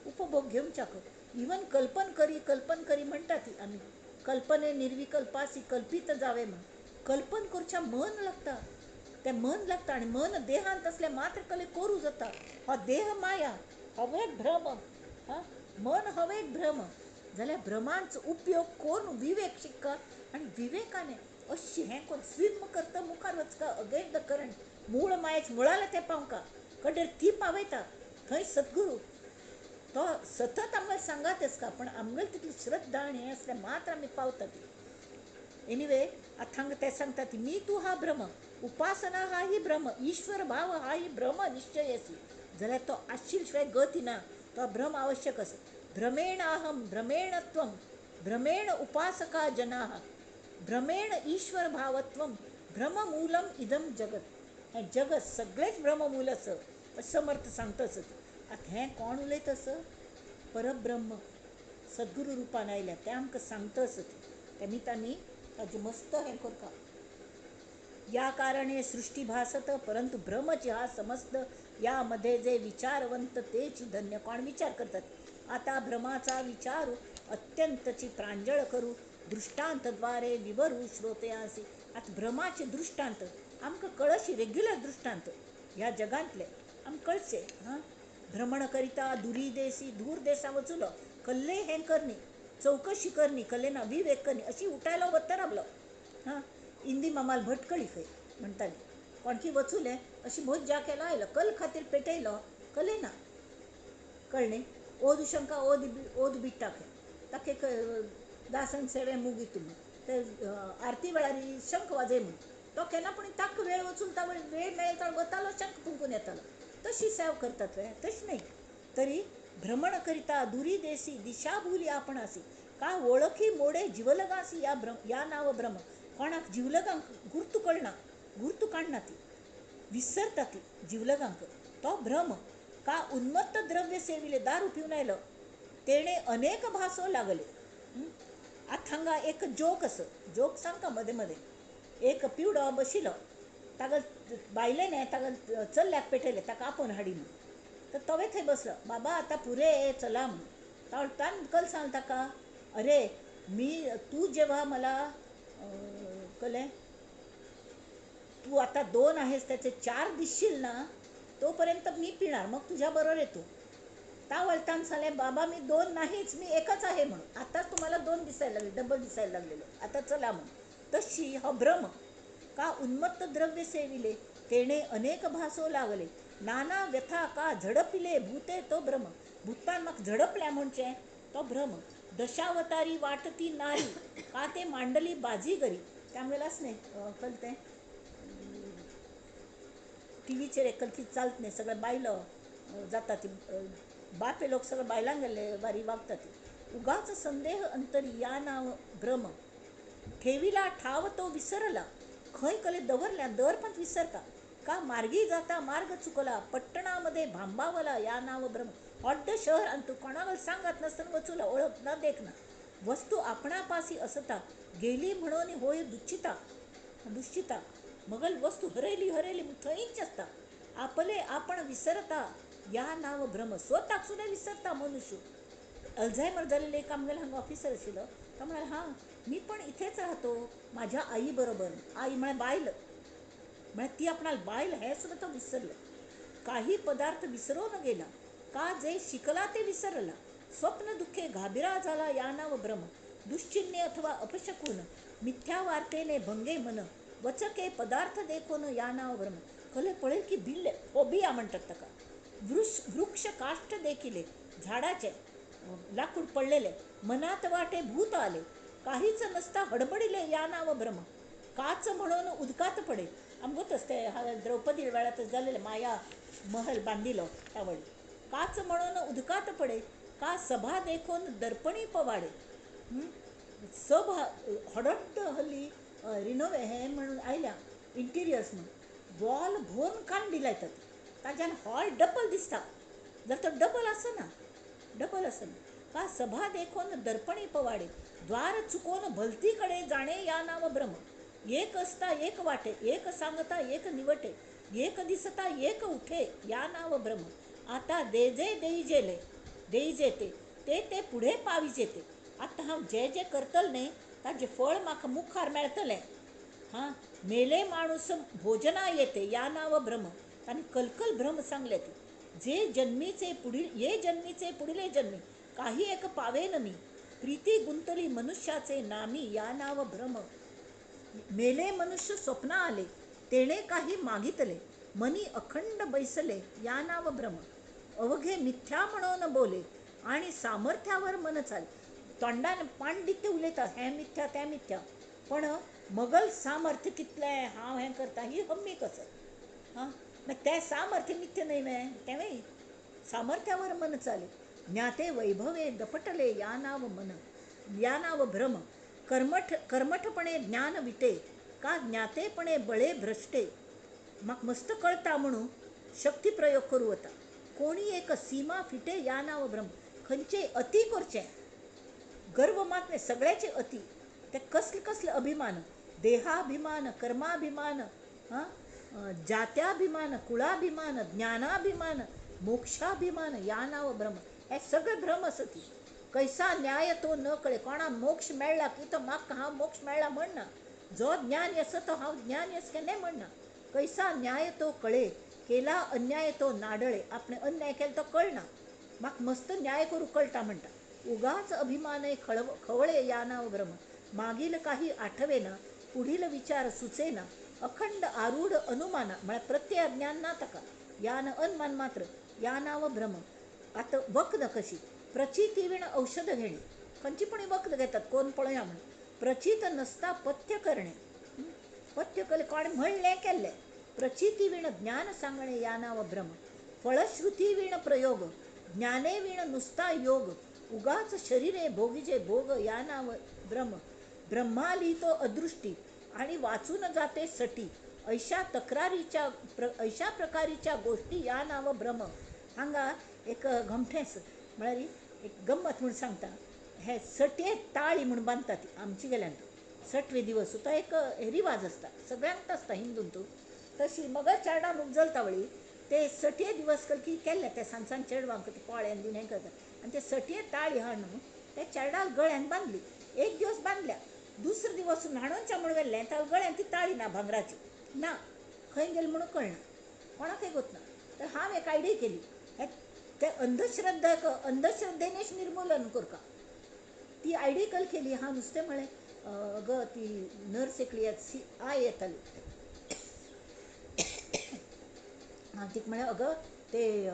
उपभोग घेवच्याक. इवन कल्पन करी म्हणटा ती आमी. कल्पने निर्विकल्पासी कल्पित जावे म्हण. कल्पन करच्या मन लागता, ते मन लागता आणि मन देहांत असले मात्र कले करू जाता. हो देह माया, हवे भ्रम. हां मन हवे भ्रम जाल्यार भ्रमांचो उपयोग कोण विवेक शिकता. आणि विवेकाने अशी हें कोण स्विम करता मुखार वचका अगेन द करंट. मूळ मायेच मुळाला ते पावका कडेर ती पावयता. थंय सद्गुरू तो सतत आमकां सांगात आसता, पण आमगेली तितली श्रद्धा आनी हें असलें मात्र आमी पावता ती. एनिवे आतां ते सांगता ती मी तू हा भ्रम, उपासना हा ही भ्रम, ईश्वर भाव हा ही भ्रम निश्चयसी. जाल्यार तो आशिल्ले शिवाय गती ना. तो भ्रम आवश्यक आसा. भ्रमेण अहम भ्रमेण त्वम भ्रमेण उपासका जनाः भ्रमेण ईश्वर भावत्वम भ्रममूलम इदम जगत. हें जगत सगळेच भ्रममूल असं समर्थ सांगता असत. आतां हें कोण उलयता असं परब्रह्म सद्गुरू रुपान आयल्या ते आमकां सांगता असत. तेमी तांणी ताजें मस्त हें करता. या कारणे सृष्टी भासत परंतु भ्रमची हा समस्त. यामध्ये जे विचारवंत तेची धन्य. कोण विचार करतात. आता भ्रमाचा विचारू अत्यंतची प्रांजळ करू दृष्टांतद्वारे विवरू श्रोतयासी. आता भ्रमाचे दृष्टांत आमकां कळशी रेग्युलर दृष्टांत ह्या जगांतले आमकां कळचे. हां भ्रमण करिता दुरी देशी दूर देशा वचुलो कल्ले हें करनी चौकशी करनी कल्ले ना विवेक करनी अशी उठायलो वत्तराबलो. हां इंदी मामाल भटकळी खंय म्हणटाली. कोणकी वचुले अशी भोज्या केलो आयलो कल खातीर पेटयलो कले ना कळ्ळें. ओद शंका ओद बिट्टाके ताके दासन सेवे मुगितू ते आरती वेळारी शंख वाजय म्हूण तो केन्ना पूण ताका वेळ वचून ता वेळ मेळटा वतालो शंख फुंकून येतालो. तशी सेव करतात रे तशी नाही. तरी भ्रमण करिता दुरी देशी दिशा भुली आपणासी. का ओळखी मोडे जीवलगासी या नाव भ्रम. कोणाक जीवलगांक गुर्तू कळना, गुर्तू काडना ती विसरता ती जीवलगांक. तो भ्रम का उन्मत्त द्रव्य सेविले दारू पिवन आयलो तेणे अनेक भासो लागले. आतां हांगा एक जोक असो जोक सांगता मदें मदें. एक पिवडो बशिलो ताका बायलेने ताका चल्ल्याक पेटयले ताका आपोवन हाडी म्हणून. तर तोवे थंय बसलो बाबा आतां पुरे चला म्हणून. ताण कल सांग ताका अरे तू जेव्हा मला कले तू आता 2 आहेस त्याचे 4 दिसशील ना तोपर्यंत मी पिणार मग तुझ्या बरोबर येतो. ता वळतान सांगले बाबा मी 2 नाहीच मी एकच आहे म्हणून. आताच तुम्हाला 2 दिसायला लागले डबल दिसायला लागलेलो आता चला म्हणून. तशी हा भ्रम का उन्मत्त द्रव्य सेविले तेणे अनेक भासो लागले. नाना व्यथा का झडपिले भूते तो भ्रम. भूतान म्हाका झडपल्या म्हणचे तो भ्रम. दशावतारी वाटती नारी का ते मांडली बाजीगरी. त्यामुळेलाच नाही कळते टी व्हीचेर एकलकी चालत नाही सगळं बायलो जाता ती बापे लोक सगळं बायलांक गेले बारी वागता ती. उगाच संदेह अंतरी या नाव भ्रम ठेविला ठाव तो विसरला. खंय कले दवरल्या दर पण विसरता. का मार्गी जाता मार्ग चुकला पट्टणामध्ये भांबावला या नाव भ्रम. ऑड्ड शहर आणि तू कोणाला सांगत नसताना वचूला ओळख ना देखना. वस्तू आपणापासी असता गेली म्हणून होय दुश्चिता. मगल वस्तू हरयली थंयच असता. आपले आपण विसरता या नाव भ्रम. स्वतःक सुद्धा विसरता मनुष्य. अल्झायमर झालेले एक आमगेले हांगा ऑफिसर आशिल्लो तो म्हणाला हां मी पण इथेच राहतो माझ्या आई बरोबर. आई म्हळ्यार बायल म्हणजे ती आपणाला बायल हे सुद्धा तो विसरलो. काही पदार्थ विसरून गेला, का जे शिकला ते विसरला. स्वप्न दुःखे घाबिरा झाला या नाव भ्रम. दुश्चिन्हे अथवा अपशकुन, मिथ्या वार्तेने भंगे मन. वचके पदार्थ देखून या नाव भ्रम. खले पळेल की भिल्ले फोबिया म्हणतात तका. वृक्ष काष्ट देखिले झाडाचे लाकूड पडलेले, मनात वाटे भूत आले. काहीच नसता हडबडिले या नाव भ्रम. काच म्हणून उदकात पडे. आमगोतच ते द्रौपदी वेळातच झालेले माया महल बांधिलो त्यावेळी. काच म्हणून उदकात पडे, का सभा देखून दर्पणी पवाडे. सभा हडड हल्ली रिनोवे हे म्हणून आयल्या इंटिरियर्स म्हणून वॉल भोवन कान दिला येतात ताच्यान हॉल डबल दिसता. जर तो डबल असना का सभा देखून दर्पणी पवाडे. द्वार चुकोन भलतीकडे जाणे या नाव भ्रम. एक असता एक वाटे, एक सांगता एक निवटे. एक दिसता एक उठे या नाव भ्रम. आता देजे देई जेते ते पुढे पाविजे ते. आता हांव जे जे करतले न्ही ताजे फळ म्हाका मुखार मेळटलें. हां, मेले माणूस भोजना येते या नाव भ्रम. आणि कलकल भ्रम सांगले ते. ये जन्मीचे पुढले जन्मी काही एक पावेन मी. प्रीती गुंतली मनुष्याचे नामी या नाव भ्रम. मेले मनुष्य स्वप्न आले, तेणे काही मागितले. मनी अखंड बैसले या नाव भ्रम. अवघे मिथ्या म्हणून बोले आणि सामर्थ्यावर मन चाले. तोंडान पांडित्य उलयता, हें मिथ्या तें मिथ्या, पण मगल सामर्थ्य कितलें हांव हें करता ही हम्मी कसं. हां, मग ते सामर्थ्य मिथ्य नाही में तेव्हा सामर्थ्यावर मन चाले. ज्ञाते वैभवे दपटले या नाव भ्रम. कर्मठपणे ज्ञान विटे, का ज्ञातेपणे बळे भ्रष्टे. मग मस्त कळता म्हणून शक्ती प्रयोग करू होता. कोणी एक सीमा फिटे या नाव भ्रम. खंयचे अति करचे. गर्व मात्र सगळ्याचे अति. ते कसले अभिमान, देहाभिमान, कर्माभिमान, जात्याभिमान, कुळाभिमान, ज्ञानाभिमान, मोक्षाभिमान या नाव भ्रम. हे सगळे भ्रम असती. कैसा न्याय तो न कळे. कोणा मोक्ष मेळला की तो म्हाका हांव मोक्ष मेळ्ळा म्हणना. जो ज्ञान येस तो हांव ज्ञान येस के नाही म्हणना. कैसा न्याय तो कळे, केला अन्याय तो नाडळे. आपण अन्याय केला तो कळना, म्हाका मस्त न्याय करू कळटा म्हणटा. उगाच अभिमानय खवळे या नाव भ्रम. मागील काही आठवेना, पुढील विचार सुचेना. अखंड आरूढ अनुमाना, म्हणजे प्रत्यय ज्ञान ना तका यान अनुमान मात्र या नाव भ्रम. आता वखद कशी प्रचिती विण औषध घेणे. खंयची पण वखद घेतात कोण पळया म्हणून. प्रचित नसता पथ्य करणे. पथ्य केले कोण म्हणले केले. प्रचिती विण ज्ञान सांगणे या नाव भ्रम. फळश्रुती विण प्रयोग, ज्ञाने विण नुसता योग. उगाच शरीरे भोगीचे भोग या नाव भ्रम. ब्रह्मा लिहितो अदृष्टी आणि वाचून जाते सटी. ऐशा प्रकारीच्या गोष्टी या नाव भ्रम. हांगा एक घमठेस म्हळ्यार एक गंमत म्हणून सांगता. हे सटये ताळी म्हणून बांधतात आमची गेल्यान. सटवे दिवस तो एक रिवाज असता, सगळ्यांक आसता हिंदून तू तशी. मग चेडान उजलता वळी ते सटये दिवस की केल्ले ते सांसान चेडवांक ते पोळ्यान दिवन हें करतात. आणि ते सटये ताळी हाडून ते चेडाल गळ्यान बांधली. एक दिवस बांधल्या, दुसरे दिवस न्हाणोवच्या म्हणून गेल्लें त्या गळ्यान ती ताळी ना भांगराची ना. खंय गेली म्हणून कळना, कोणाकय गोतना. तर हांव एक आयडिया केली, हे ते अंधश्रद्धेनेच निर्मूलन करता. ती आयडिया केली. हांव नुस्तें म्हळें अगं ती नर्स एकली आय येताली. हां, तिका म्हळें अगं ते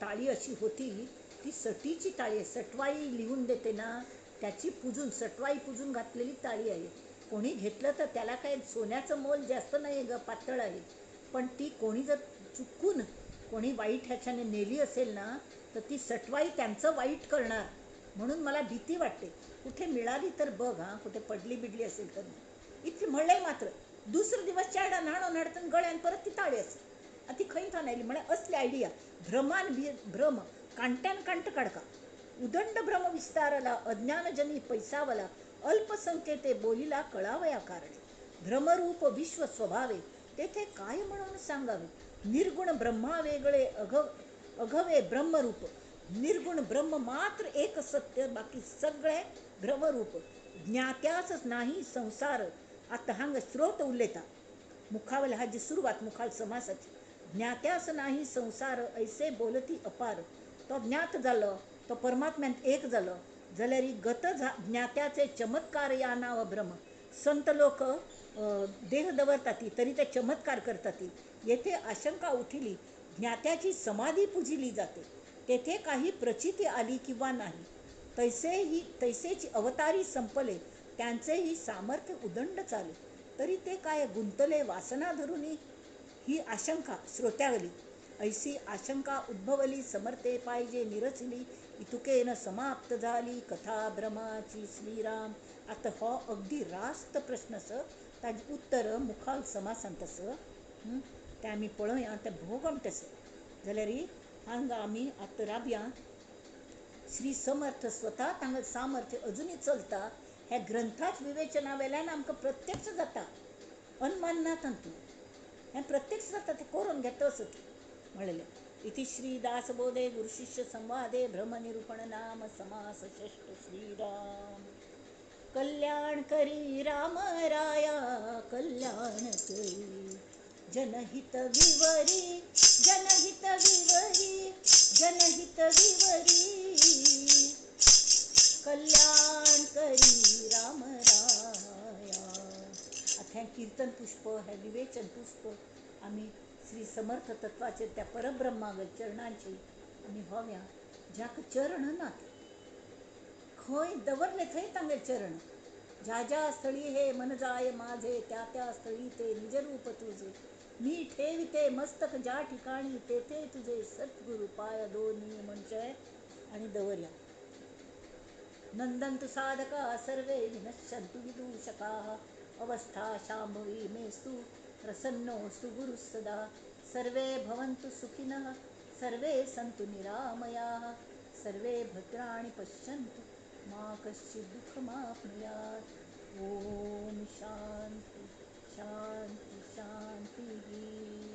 ताळी अशी होती, ती सटीची ताळी आहे. सटवाई लिहून देते ना त्याची सटवाई पुजून घातलेली ताळी आहे. कोणी घेतलं तर त्याला काय सोन्याचं मोल जास्त नाही आहे ग, पातळ आहे. पण ती कोणी जर चुकून कोणी वाईट ह्याच्याने नेली असेल ना तर ती सटवाई त्यांचं वाईट करणार. म्हणून मला भीती वाटते. कुठे मिळाली तर बघ, हां कुठे पडली बिडली असेल तर. इतके म्हणले मात्र दुसरे दिवस चेडा न्हाणो नडतन गळ्यान परत ती ताळी असे. ती खंय थांबली म्हणे असली आयडिया. भ्रम कांट्यान कांट काढका. उदंड भ्रम विस्तारला, अज्ञानजनी पैसावला. अल्पसंख्येते बोलीला कळावया कारणे. भ्रमरूप विश्व स्वभावे, तेथे काय म्हणून सांगावे. निर्गुण ब्रह्मा वेगळे अघवे ब्रह्मरूप. निर्गुण ब्रह्म मात्र एक सत्य, बाकी सगळे भ्रमरूप. ज्ञात्यास नाही संसार. आता हांग स्रोत उल्लेता. मुखावल ह्याची सुरुवात मुखाल समासाची. ज्ञात्यास नाही संसार ऐसे बोलती अपार. तो ज्ञात झालं, तो परमात्म्यात एक झालं जाल्यार गत ज्ञात्याचे चमत्कार या नाव भ्रम. संत लोक देह दवरतात तरी ते चमत्कार करतात. येथे आशंका उठिली, ज्ञात्याची समाधी पूजिली जाते, तेथे काही प्रचिती आली किंवा नाही. तैसेची अवतारी संपले, त्यांचेही सामर्थ्य उदंड चाले, तरी ते काय गुंतले वासना धरुनी. ही आशंका श्रोत्यावली. ऐसी आशंका उद्भवली, समर्थे पाहिजे निरचली, इतुकेन समाप्त झाली कथा भ्रमाची श्रीराम. आता हो अगदी रास्त प्रश्नस ताजी उत्तर मुखाल समासांतस ते आमी पळोवया. ते भोगमटस जाल्यार हांगा आमी आतां राबया. श्री समर्थ स्वता तांगें सामर्थ्य अजुनी चलता हे ग्रंथाच विवेचना वेल्यान आमकां प्रत्यक्ष जाता, अनुमान ना तांतू. हें प्रत्यक्ष जाता, ते करून घेता असत म्हणलें. इति श्री दासबोधे गुरुशिष्य संवादे ब्रह्मनिरूपण नाम समास षष्ठ. श्रीराम कल्याण करी राम राया, कल्याण करी जनहित विवरी, जनहित विवरी, जनहित विवरी. कल्याण करी राम राया. आता हें कीर्तन पुष्प, हें विवेचन पुष्प आमी श्री समर्थ तत्वाचे त्या परब्रह्माग चरणांची आमी व्हाव्या. ज्याक चरण नात, खंय दवरले थंय तांगे चरण. ज्या ज्या स्थळी हे मन जाय माझे, त्या त्या स्थळी ते निज रूप तुझे. मी ठेविते मस्तक ज्या ठिकाणी, तेथे तुझे सद्गुरु पाय दोन्ही म्हणजे आणि दवर्या. नंदन्तु साधका सर्वे विनश्यन्तु विदूषकाः. अवस्था शाम्भवी मेस्तु प्रसन्नोऽस्तु गुरुः सदा. सर्वे भवन्तु सुखिनः, सर्वे सन्तु निरामयाः, सर्वे भद्राणि पश्यन्तु मा कश्चित् दुःखमाप्नुयात्. ॐ शान्ति शान्ति शान्तिः.